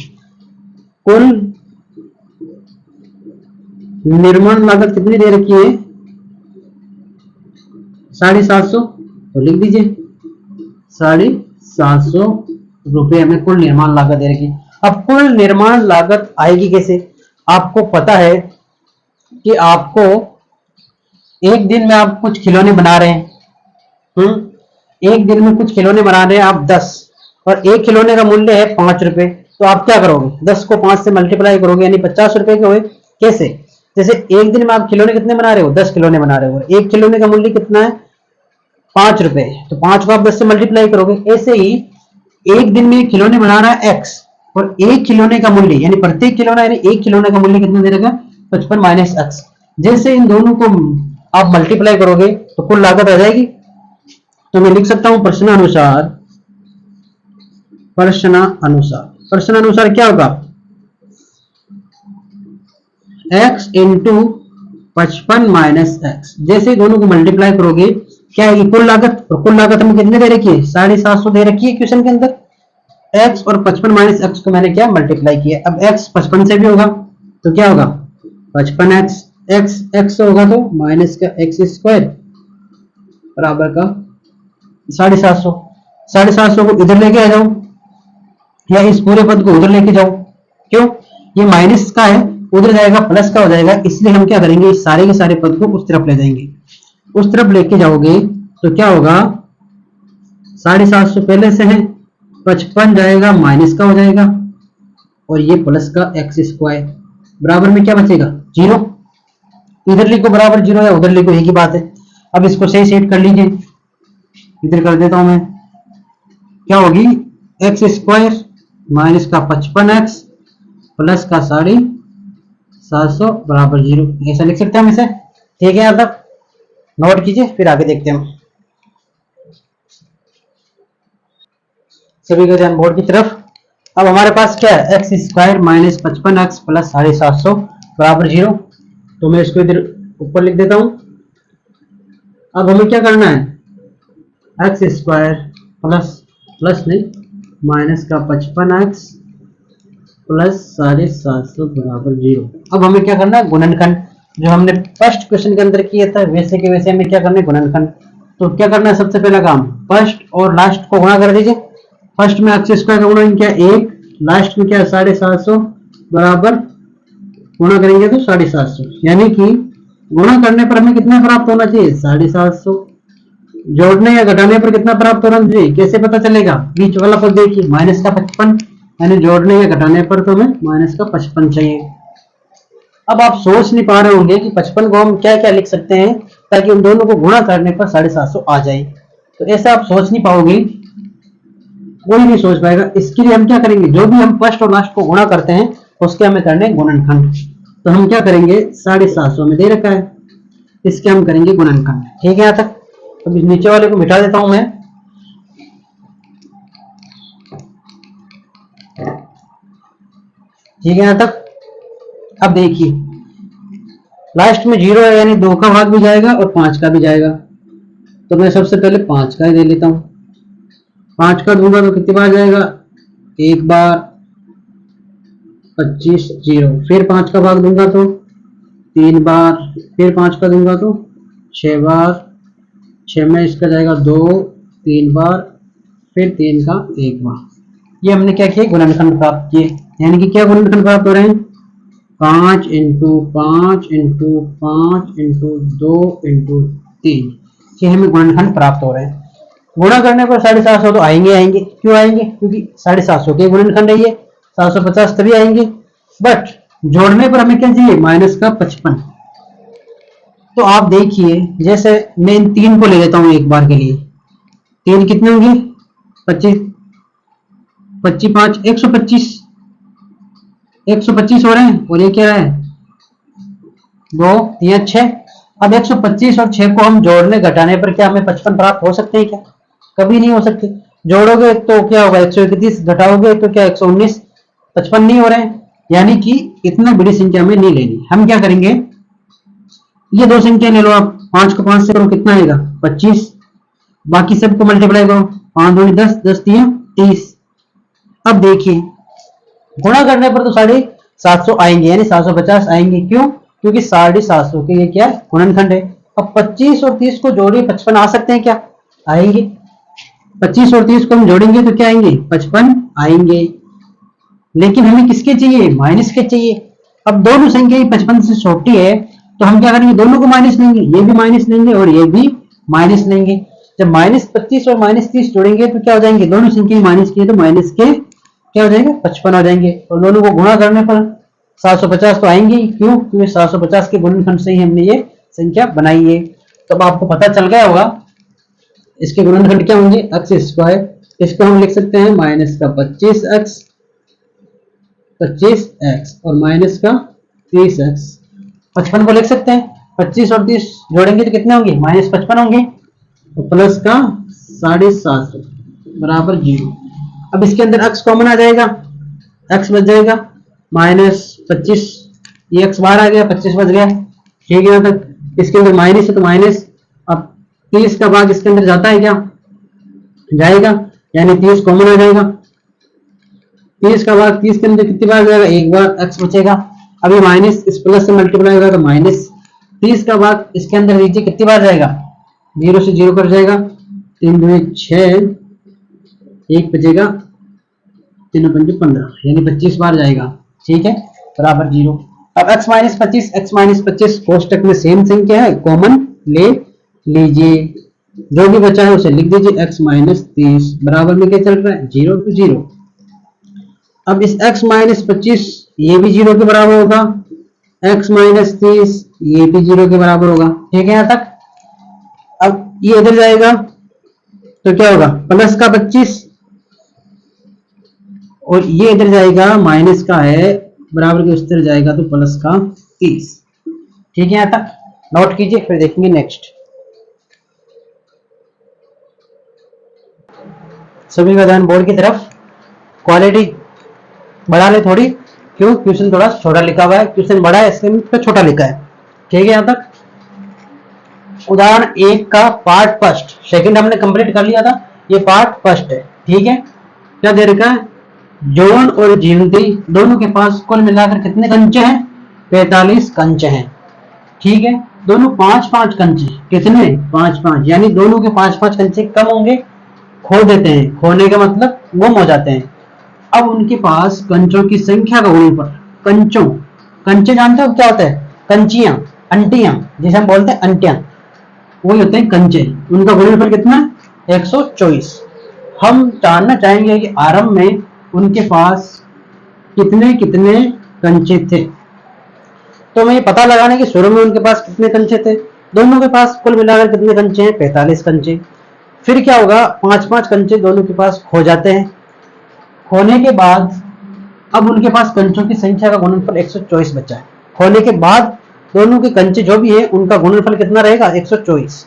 कुल निर्माण लागत कितनी दे रखी है 750, तो लिख दीजिए 750 रुपए हमें कुल निर्माण लागत दे रखी। अब कुल निर्माण लागत आएगी कैसे, आपको पता है कि आपको एक दिन में आप कुछ खिलौने बना रहे हैं, एक दिन में कुछ खिलौने बना रहे हैं आप 10, और एक खिलौने का मूल्य है 5 रुपए, तो आप क्या करोगे 10 को 5 से मल्टीप्लाई करोगे यानी 50 रुपए के हुए। कैसे, जैसे एक दिन में आप खिलौने कितने बना रहे हो, 10 खिलौने बना रहे हो, एक खिलौने का मूल्य कितना है 5 रुपए, तो 5 को आप 10 से मल्टीप्लाई करोगे। ऐसे ही एक दिन में खिलौने बना रहा है x, और एक खिलौने का मूल्य यानी प्रत्येक खिलौना यानी एक खिलौने का मूल्य कितना दे देगा 55 माइनस x। जैसे इन दोनों को आप मल्टीप्लाई करोगे तो कुल लागत आ जाएगी। तो मैं लिख सकता हूं प्रश्नानुसार, प्रश्नानुसार क्या होगा, x इंटू 55 माइनस x। जैसे दोनों को मल्टीप्लाई करोगे क्या है कुल लागत, और कुल लागत हमें कितने दे रखी है 750 दे रखी है क्वेश्चन के अंदर। x और 55 माइनस x को मैंने क्या मल्टीप्लाई किया। अब x 55 से भी होगा तो क्या होगा 55x, x होगा तो माइनस का x स्क्वायर बराबर का 750। 750 को इधर लेके आ जाओ या इस पूरे पद को उधर लेके जाओ, क्यों, ये माइनस का है उधर जाएगा प्लस का हो जाएगा, इसलिए हम क्या करेंगे इस सारे के सारे पद को उस तरफ ले जाएंगे। उस तरफ लेके जाओगे तो क्या होगा 750 पहले से है, 55 जाएगा माइनस का हो जाएगा और ये प्लस का x स्क्वायर बराबर में क्या बचेगा 0। इधर लिखो बराबर 0 या उधर लिखो एक ही बात है। अब इसको सही सेट कर लीजिए, इधर कर देता हूं मैं, क्या होगी x स्क्वायर माइनस का 55x प्लस का 750 बराबर 0, ऐसा लिख सकते हैं हम इसे। ठीक है, यहाँ तक नोट कीजिए, फिर आगे देखते हैं हम। सभी का ध्यान बोर्ड की तरफ। अब हमारे पास क्या है, x square minus 55x plus 750 बराबर 0। तो मैं इसको इधर ऊपर लिख देता हूं। अब हमें क्या करना है, एक्स स्क्वायर प्लस नहीं माइनस का 55x प्लस 750 बराबर 0। अब हमें क्या करना है, गुणनखंड, जो हमने फर्स्ट क्वेश्चन के अंदर किया था वैसे के वैसे हमें क्या करना है, गुणनखंड। तो क्या करना है, सबसे पहला काम फर्स्ट और लास्ट को गुणा कर दीजिए। फर्स्ट में एक्स स्क्वायर का गुणा क्या 1, लास्ट में क्या 750 बराबर गुणा करेंगे तो 750, यानी कि गुणा करने पर हमें कितना प्राप्त होना चाहिए, 750। जोड़ने या घटाने पर कितना प्राप्त होना चाहिए, कैसे पता चलेगा, बीच वाला पद देखिए माइनस का 55, यानी जोड़ने या घटाने पर तो हमें माइनस का 55 चाहिए। अब आप सोच नहीं पा रहे होंगे कि 55 को हम क्या क्या लिख सकते हैं ताकि उन दोनों को गुणा करने पर 750 आ जाए। तो ऐसा आप सोच नहीं पाओगे, कोई नहीं सोच पाएगा। इसके लिए हम क्या करेंगे, जो भी हम फर्स्ट और लास्ट को गुणा करते हैं उसके हमें करने गुणनखंड। तो हम क्या करेंगे, 750 में दे रखा है, इसके हम करेंगे गुणनखंड। ठीक है, यहाँ तक। अब इस नीचे वाले को मिटा देता हूं मैं। ठीक है, यहाँ तक। अब देखिए लास्ट में 0 है, यानी 2 का भाग भी जाएगा और 5 का भी जाएगा। तो मैं सबसे पहले 5 का ही दे लेता हूं। 5 का दूंगा तो कितनी बार जाएगा, एक बार, 25 0। फिर 5 का भाग दूंगा तो 3 बार, फिर 5 का दूंगा तो 6 बार, 6 में इसका जाएगा 2, 3 बार, फिर 3 का 1 बार। ये हमने क्या किया, गुणनखंड प्राप्त किए। यानी कि क्या गुणनखंड प्राप्त हो रहे हैं, 5 इंटू 5 इंटू 5 इंटू 2 इंटू 3, ये हमें गुणनखंड प्राप्त हो रहे हैं। गुणा करने पर 750 तो आएंगे। क्यों आएंगे, क्योंकि 750 के गुणनखंड है ये, 750 तभी आएंगे। बट जोड़ने पर हमें क्या चाहिए, माइनस का 55। तो आप देखिए, जैसे मैं इन 3 को ले लेता हूं एक बार के लिए। 3 कितने होंगे, 25 25 5 125, 125 हो रहे हैं। और ये क्या है, 2 3 6। अब 125 और 6 को हम जोड़ने घटाने पर क्या हमें 55 प्राप्त हो सकते हैं क्या, कभी नहीं हो सकते। जोड़ोगे तो क्या होगा, 131, घटाओगे तो क्या 119, 55 नहीं हो रहे हैं। यानी कि इतना बड़ी संख्या में नहीं लेनी। हम क्या करेंगे, ये 2 संख्या ले लो आप, 5 को 5 से करो कितना आएगा 25, बाकी सबको मल्टीप्लाई करो, 5 दूनी 10, 10 3 30। अब देखिए गुणा करने पर तो 750 आएंगे, यानी 750 आएंगे। क्यों, क्योंकि 750 के ये क्या गुणनखंड है। अब 25 और 30 को जोड़िए, 55 आ सकते हैं क्या, आएंगे। 25 और 30 को हम जोड़ेंगे तो क्या आएंगे, 55 आएंगे। लेकिन हमें किसके चाहिए, माइनस के चाहिए। अब दोनों संख्या 55 से छोटी है तो हम क्या करेंगे, दोनों को माइनस लेंगे, ये भी माइनस लेंगे और ये भी माइनस लेंगे। जब माइनस 25 और माइनस 30 जोड़ेंगे तो क्या हो जाएंगे, दोनों संख्या माइनस की है तो माइनस के क्या हो जाएगा, 55 हो जाएंगे। और दोनों को गुणा करने पर 750 तो आएंगे। क्यों, क्योंकि 750 के गुणनखंड से ही हमने ये संख्या बनाई है। तो अब आपको पता चल गया होगा इसके गुणनखंड क्या होंगे, एक्स स्क्वायर, इसको हम लिख सकते हैं माइनस का 25x और माइनस का 30x। 55 को लिख सकते हैं, 25 और 30 जोड़ेंगे तो कितने होंगे, माइनस 55 होंगे, और प्लस का 750 बराबर 0। अब इसके अंदर x कॉमन आ जाएगा, x बच जाएगा माइनस 25, ये x बाहर आ गया, 25 बच गया। ठीक है, यहाँ तक। इसके अंदर माइनस है तो माइनस। अब 30 का भाग इसके अंदर जाता है क्या, जाएगा, यानी 30 कॉमन आ जाएगा। 30 का भाग 30 के अंदर कितनी बार जाएगा, एक बार, x बचेगा। अब ये माइनस इस प्लस से मल्टीप्लाई होगा तो माइनस 30 का भाग इसके अंदर नीचे कितनी बार जाएगा, 0 से 0 कर जाएगा, 3 2 6, 1 बचेगा, 3 5 15, यानी 25 बार जाएगा। ठीक है, बराबर 0। अब x माइनस 25 कोष्टक में सेम संख्या है, कॉमन ले लीजिए, जो भी बचा है उसे लिख दीजिए। x माइनस 30 बराबर में क्या चल रहा है, 0 to 0। अब इस x माइनस 25 ये भी 0 के बराबर होगा, x माइनस 30 ये भी 0 के बराबर होगा। ठीक है, यहाँ तक। अब ये इधर जाएगा तो क्या होगा, प्लस का 25 और ये इधर जाएगा, माइनस का है बराबर की उस तरफ जाएगा तो प्लस का 30। ठीक है, यहाँ तक नोट कीजिए, फिर देखेंगे नेक्स्ट। सभी का ध्यान बोर्ड की तरफ। क्वालिटी बढ़ा ले थोड़ी, क्यों? क्वेश्चन थोड़ा छोटा लिखा हुआ है, क्वेश्चन बड़ा है इसलिए पे छोटा लिखा है। ठीक है, यहाँ तक उदाहरण 1 का पार्ट फर्स्ट, सेकंड हमने कंप्लीट कर लिया था, ये पार्ट फर्स्ट है। ठीक है, क्या दे रखा है? जॉन और जीवंती दोनों के पास कुल मिलाकर कितने कंचे हैं? 45 कंचे हैं। ठीक है, दोनों 5-5 कंचे, कितने? 5-5, यानी दोनों के 5-5 कंचे कम होंगे, खो देते हैं। खोने का मतलब गुम हो जाते हैं। अब उनके पास कंचों की संख्या का गुणनफल, कंचों, कंचे जानते हो क्या होता है? कंचियां, अंटियां, जिसे हम बोलते हैं अंटियां, वही होते हैं कंचे। उनका गुणनफल कितना? 124। हम जानना चाहेंगे कि आरंभ में उनके पास कितने कितने कंचे थे। तो हमें पता लगाना कि शुरू में उनके पास कितने कंचे थे। दोनों के पास कुल मिलाकर कितने कंचे हैं? 45 कंचे। फिर क्या होगा? 5-5 कंचे दोनों के पास खो जाते हैं। खोने के बाद अब उनके पास कंचों की संख्या का गुणनफल 124 बचा है। खोने के बाद दोनों के कंचे जो भी है उनका गुणनफल कितना रहेगा? 124।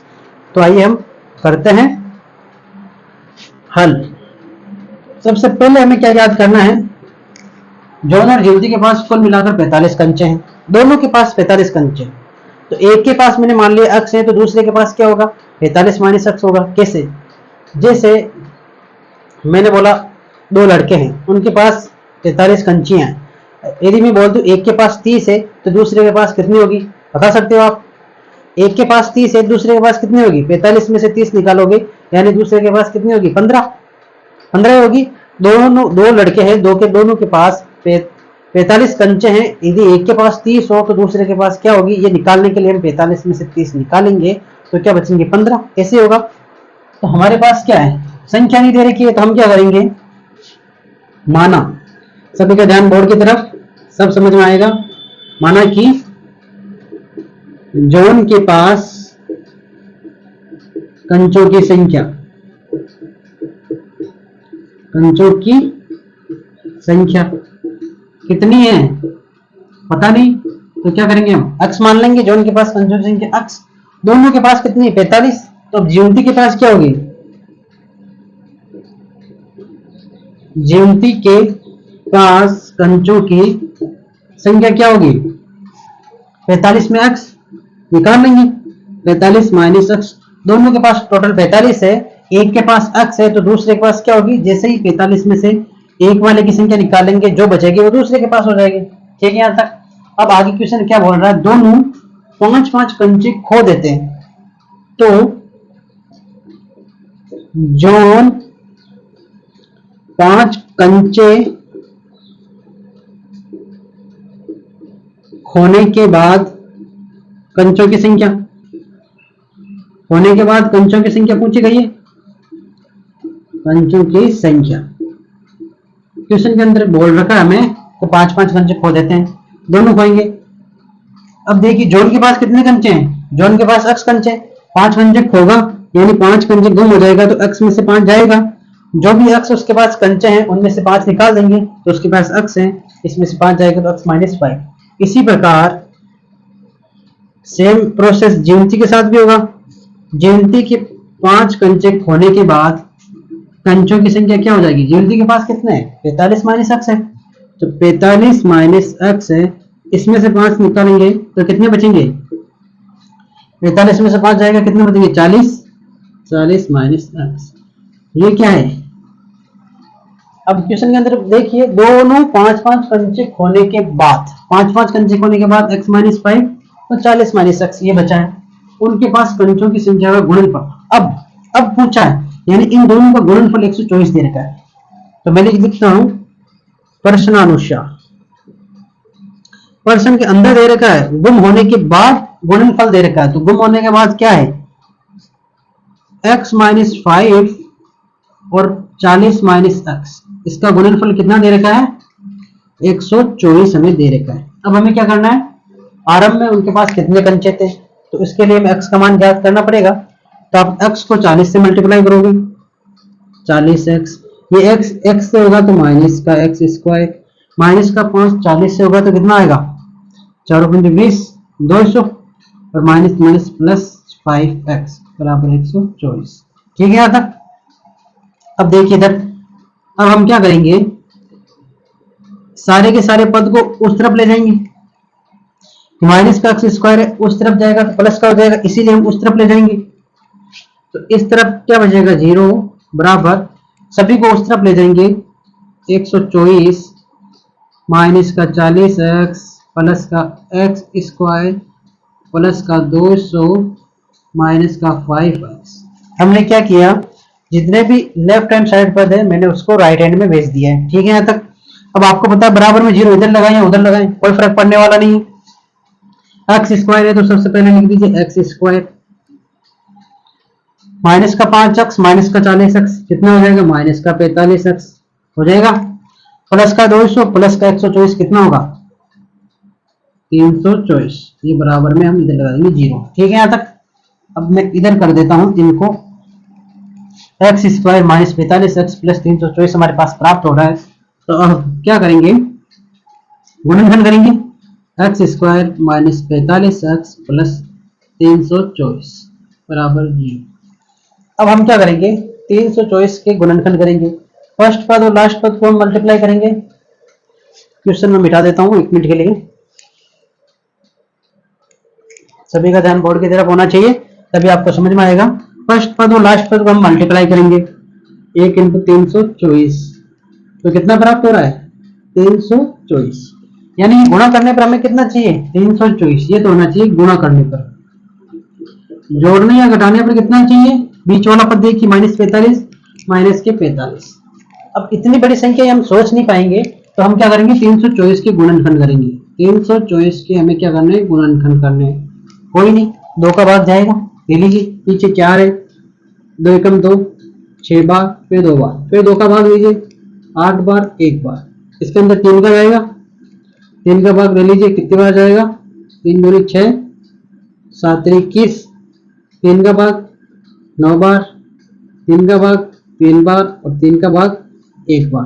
तो आइए हम करते हैं हल। सबसे पहले हमें क्या याद करना है? जॉन और जीवती के पास कुल मिलाकर 45 कंचे हैं, दोनों के पास 45 कंचे। तो एक के पास मैंने मान लिया अक्स है, तो दूसरे के पास क्या होगा? 45 माइनस अक्स होगा। कैसे? जैसे मैंने बोला 2 लड़के हैं, उनके पास 43 कंचियां हैं। यदि मैं बोल दूं एक के पास 30 है, तो दूसरे के पास कितनी होगी? बता सकते हो आप? एक के पास 30 है, दूसरे के पास कितनी होगी? 45 में से 30 निकालोगे, यानी दूसरे के पास कितनी होगी? 15 होगी। दो लड़के हैं, दोनों के पास 45 कंचे हैं। यदि एक के पास 30 हो तो दूसरे के पास क्या होगी? ये निकालने के लिए हम 45 में से 30 निकालेंगे तो क्या बचेंगे? 15। कैसे होगा? तो हमारे पास क्या है? संख्या नहीं दे रखी है, तो हम क्या करेंगे? माना। सभी का ध्यान बोर्ड की तरफ, सब समझ में आएगा। माना कि जॉन के पास कंचों की संख्या, कंचों की संख्या कितनी है? पता नहीं, तो क्या करेंगे? हम अक्स मान लेंगे। जॉन के पास कंचों की संख्या अक्स, दोनों के पास कितनी? 45। तो अब जीवंती के पास क्या होगी? जीवंती के पास कंचों की संख्या क्या होगी? 45 में अक्स निकाल लेंगे, 45 माइनस अक्स। दोनों के पास टोटल 45 है, एक के पास अक्स है, तो दूसरे के पास क्या होगी? जैसे ही 45 में से एक वाले की संख्या निकालेंगे, जो बचेगी वो दूसरे के पास हो जाएगी। ठीक है, यहां तक। अब आगे क्वेश्चन क्या बोल रहा है? दोनों 5-5 कंचे खो देते हैं, तो जॉन 5 कंचे खोने के बाद कंचों की संख्या, होने के बाद कंचों की संख्या पूछी गई है। कंचों की संख्या क्वेश्चन के अंदर बोल रखा है हमें, तो 5-5 कंचे खो देते हैं, दोनों खोएंगे। अब देखिए जॉन के पास कितने कंचे हैं? जॉन के पास x कंचे, 5 कंचे खोगा, यानी 5 कंचे गुम हो जाएगा, तो x में से 5 जाएगा। जो भी x उसके पास कंचे हैं उनमें से 5 निकाल देंगे, तो उसके पास x है, इसमें से 5 जाएगा तो x माइनस 5। इसी प्रकार सेम प्रोसेस जीवंती के साथ भी होगा। जीवंती के 5 कंचे खोने के बाद कंचों की संख्या क्या हो जाएगी? जीवंती के पास कितने हैं? 45 माइनस x है, तो 45 माइनस x है, इसमें से 5 निकालेंगे तो कितने बचेंगे? 45 में से 5 जाएगा, कितने बचेंगे? 40। 40 माइनस x, ये क्या है? अब क्वेश्चन के अंदर देखिए, दोनों 5-5 कंचे खोने के बाद, 5-5 कंचे खोने के बाद x माइनस 5 तो 40 माइनस x ये बचा है। उनके पास कंचों की संख्या का गुणनफल अब पूछा है, यानी इन दोनों का गुणनफल 124 दे रखा है। तो मैंने लिखता हूं प्रश्नानुसार, प्रश्न के अंदर दे रखा है गुम होने के बाद गुणनफल दे रखा है, तो गुम होने के बाद क्या है? x माइनस 5 और 40 माइनस x, इसका गुणनफल कितना दे रखा है? 124 हमें दे रखा है। अब हमें क्या करना है? आरंभ में उनके पास कितने कंचे थे, तो इसके लिए हमें x का मान ज्ञात करना पड़ेगा। तो आप x को 40 से मल्टीप्लाई करोगे, 40x, ये x से होगा तो माइनस का x स्क्वायर, माइनस का 5 40 से होगा तो कितना आएगा, 4×20 200, और माइनस माइनस प्लस 5x बराबर 124। ठीक है यहाँ तक। अब देखिए इधर, अब हम क्या करेंगे, सारे के सारे पद को उस तरफ ले जाएंगे। माइनस का एक्स स्क्वायर है, उस तरफ जाएगा तो प्लस का हो जाएगा, इसीलिए हम उस तरफ ले जाएंगे। तो इस तरफ क्या बचेगा 0 बराबर, सभी को उस तरफ ले जाएंगे, 124 माइनस का 40x प्लस का एक्स स्क्वायर प्लस का 200 माइनस का 5x। हमने क्या किया, जितने भी लेफ्ट हैंड साइड पद है मैंने उसको राइट हैंड में भेज दिया है। ठीक है यहाँ तक। अब आपको पता है बराबर में 0 इधर लगाएं या उधर लगाएं, कोई फर्क पड़ने वाला नहीं है। एक्स स्क्वायर है तो सबसे पहले लिख दीजिए एक्स स्क्वायर, माइनस का 5x माइनस का 40x कितना हो जाएगा, माइनस का 45x हो जाएगा, प्लस का 200 प्लस का 124 कितना होगा 324। ये बराबर में हम इधर लगा देंगे 0। ठीक है यहाँ तक। अब मैं इधर कर देता हूं इनको, x square minus 45x plus 324 हमारे पास प्राप्त हो रहा है। तो अब क्या करेंगे, गुणनखंड करेंगे, x square minus 45x plus 324 बराबर 0। अब हम क्या करेंगे, 324 के गुणनखंड करेंगे, फर्स्ट पद और लास्ट पद को हम मल्टीप्लाई करेंगे। क्वेश्चन में मिटा देता हूं 1 मिनट के लिए, सभी का ध्यान बोर्ड की तरफ होना चाहिए तभी आपको समझ में आएगा। फर्स्ट पद और लास्ट पद को हम मल्टीप्लाई करेंगे, 1 × 324 तो कितना प्राप्त हो रहा है 324, यानी गुणा करने पर हमें कितना चाहिए 324, ये तो होना चाहिए गुणा करने पर। जोड़ने या घटाने पर कितना चाहिए, बीच वाला पद देखिए माइनस 45 माइनस के 45। अब इतनी बड़ी संख्या हम सोच नहीं पाएंगे तो हम क्या करेंगे 324 के गुणनखंड करेंगे। 324 के हमें क्या करना है गुणनखंड करने हैं, कोई नहीं 2 का भाग जाएगा, ले लीजिए पीछे 4 है, 2 एकम 2 6 बार, फिर 2 बार, फिर 2 का भाग लीजिए 8 बार 1 बार, इसके अंदर 3 का जाएगा, 3 का भाग ले लीजिए कितनी बार जाएगा 3 दूनी 6 7 21, 3 का भाग 9 बार, 3 का भाग 3 बार और 3 का भाग 1 बार।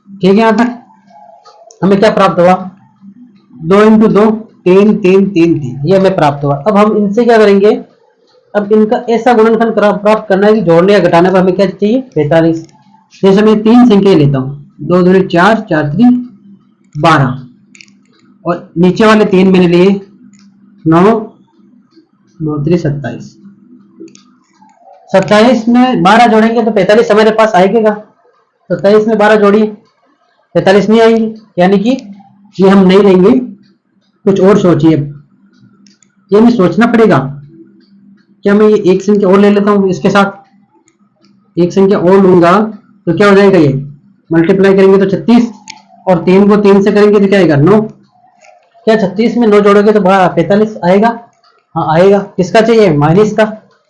ठीक है यहाँ तक। हमें क्या प्राप्त हुआ 2 × 2 3 3 3 3, ये हमें प्राप्त हुआ। अब हम इनसे क्या करेंगे, अब इनका ऐसा गुणनखंड प्राप्त करना है कि जोड़ने या घटाने पर हमें क्या चाहिए 45। जैसे मैं 3 संख्या लेता हूँ, 2 दूनी 4 4 3 12, और नीचे वाले 3 मैंने लिए 9 9 3 27। 27 में 12 जोड़ेंगे तो 45 हमारे पास आएगा। 27 में 12 जोड़िए 45 नहीं आएंगे, यानी कि ये हम नहीं लेंगे, कुछ और सोचिए। ये हमें सोचना पड़ेगा, क्या मैं ये एक संख्या और ले लेता हूँ, इसके साथ एक संख्या और लूंगा तो क्या हो जाएगा, ये मल्टीप्लाई करेंगे तो 36 और 3 को 3 से करेंगे तो क्या आएगा 9। क्या 36 में 9 जोड़ोगे तो 45 आएगा, हाँ आएगा। किसका चाहिए माइनस का।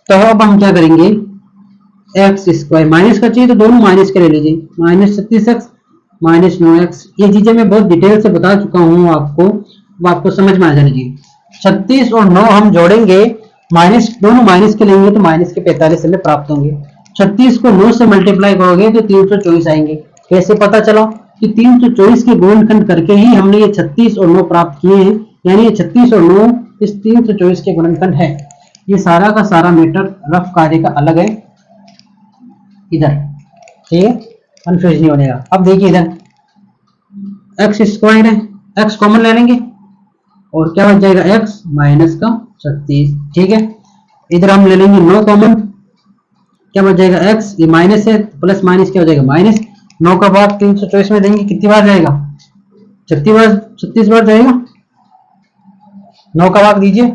तो अब हम क्या करेंगे, एक्स स्क्वायर माइनस का चाहिए तो दोनों माइनस के ले लीजिए, माइनस 36x माइनस 9x। ये चीजें मैं बहुत डिटेल से बता चुका हूँ आपको, वो आपको समझ में आ जाना चाहिए। 36 और 9 हम जोड़ेंगे, माइनस दोनों माइनस के लेंगे तो माइनस के 45 हमें प्राप्त होंगे। 36 को 9 से मल्टीप्लाई करोगे तो 324 आएंगे। कैसे पता चला कि 324 के गुणनखंड करके ही हमने ये 36 और 9 प्राप्त किए हैं, यानी ये 36 और 9 इस 324 के गुणनखंड है। ये सारा का सारा मैटर रफ कार्य का अलग है इधर, ठीक है, कंफ्यूज नहीं होने का। अब देखिए इधर एक्स स्क्वायर है, एक्स कॉमन ले लेंगे और क्या बच जाएगा एक्स माइनस का 36। ठीक है, इधर हम ले लेंगे 9 कॉमन, क्या बच जाएगा एक्स, ये माइनस है प्लस माइनस क्या हो जाएगा माइनस। 9 का भाग 324 में देंगे कितनी बार जाएगा 36 बार जाएगा। 9 का भाग दीजिए,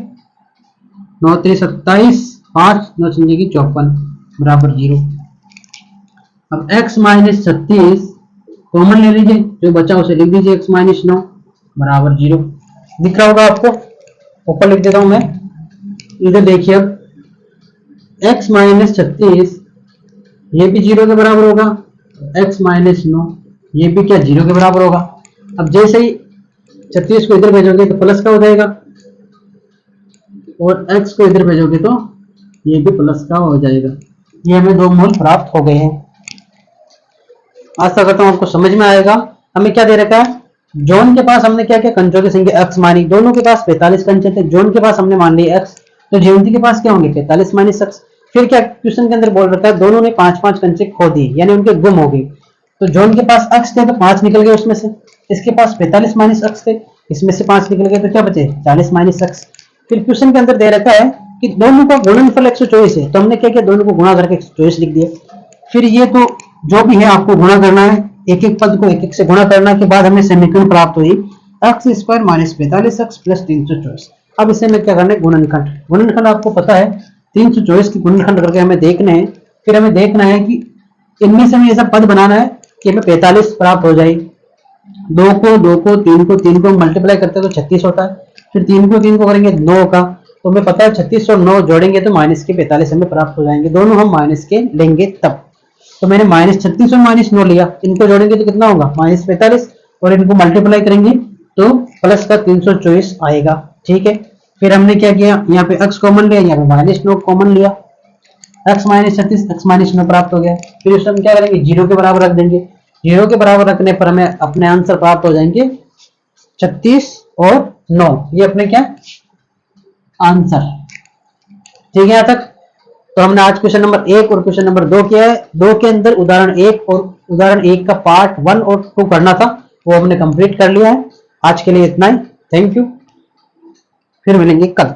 9 3 27, 5 9 की 54 बराबर 0। अब x माइनस 36 कॉमन ले लीजिए, जो बचा उसे लिख दीजिए x माइनस 9 बराबर 0। दिख रहा होगा आपको, ऊपर लिख देता हूं मैं। इधर देखिए अब x माइनस 36 ये भी 0 के बराबर होगा, x माइनस 9 ये भी क्या 0 के बराबर होगा। अब जैसे ही 36 को इधर भेजोगे तो प्लस का हो जाएगा और x को इधर भेजोगे तो ये भी प्लस का हो जाएगा। ये हमें 2 मूल प्राप्त हो गए हैं। आशा करता हूं आपको समझ में आएगा। हमें क्या दे रखा है जॉन के पास हमने क्या क्या कंचों की संख्या x मानी, दोनों के पास 45 कंचे थे, जॉन के पास हमने मान लिया x, तो जयंती के पास क्या होंगे 45 माइनस x। फिर क्या क्वेश्चन के अंदर बोल रखा है दोनों ने 5-5 कंचे खो दिए यानी उनके गुम हो गए, तो जॉन के पास x थे तो 5 निकल गए उसमें से, इसके पास 45 माइनस x थे, इसमें से 5 निकल गए तो क्या बचे 40 माइनस x। फिर क्वेश्चन के अंदर दे रखा है कि दोनों का गुणनफल 124 है, तो हमने क्या किया दोनों को गुणा करके 124 लिख दिया। फिर ये तो जो भी है आपको गुणा करना है, एक एक पद को एक एक से गुणा करने के बाद हमें समीकरण प्राप्त हुई x square minus 45x plus 324। अब इसे में क्या करना है गुणनखंड, गुणनखंड आपको पता है 324 की गुणनखंड करके हमें देखना है, फिर हमें देखना है कि इनमें से हमें ऐसा पद बनाना है कि हमें 45 प्राप्त हो जाए। 3 को मल्टीप्लाई करते हैं तो 36 होता है, फिर 3 को करेंगे 9 का, तो हमें पता है 36 और 9 जोड़ेंगे तो माइनस के 45 हमें प्राप्त हो जाएंगे, दोनों हम माइनस के लेंगे तब। तो मैंने -36 और -9 लिया, इनको जोड़ेंगे तो कितना होगा -45 और इनको मल्टीप्लाई करेंगे तो प्लस का 324 आएगा। ठीक है, फिर हमने क्या किया यहाँ पे x कॉमन लिया, यहाँ पे -9 कॉमन लिया, x -36 x -9 प्राप्त हो गया। फिर उसमें हम क्या करेंगे 0 के बराबर रख देंगे, 0 के बराबर रखने पर हमें अपने आंसर प्राप्त हो जाएंगे 36 और 9, ये अपने क्या आंसर। ठीक है यहाँ तक। तो हमने आज क्वेश्चन नंबर 1 और क्वेश्चन नंबर 2 किया है, 2 के अंदर उदाहरण 1 और उदाहरण 1 का पार्ट 1 और 2 करना था, वो हमने कंप्लीट कर लिया है। आज के लिए इतना ही, थैंक यू, फिर मिलेंगे कल।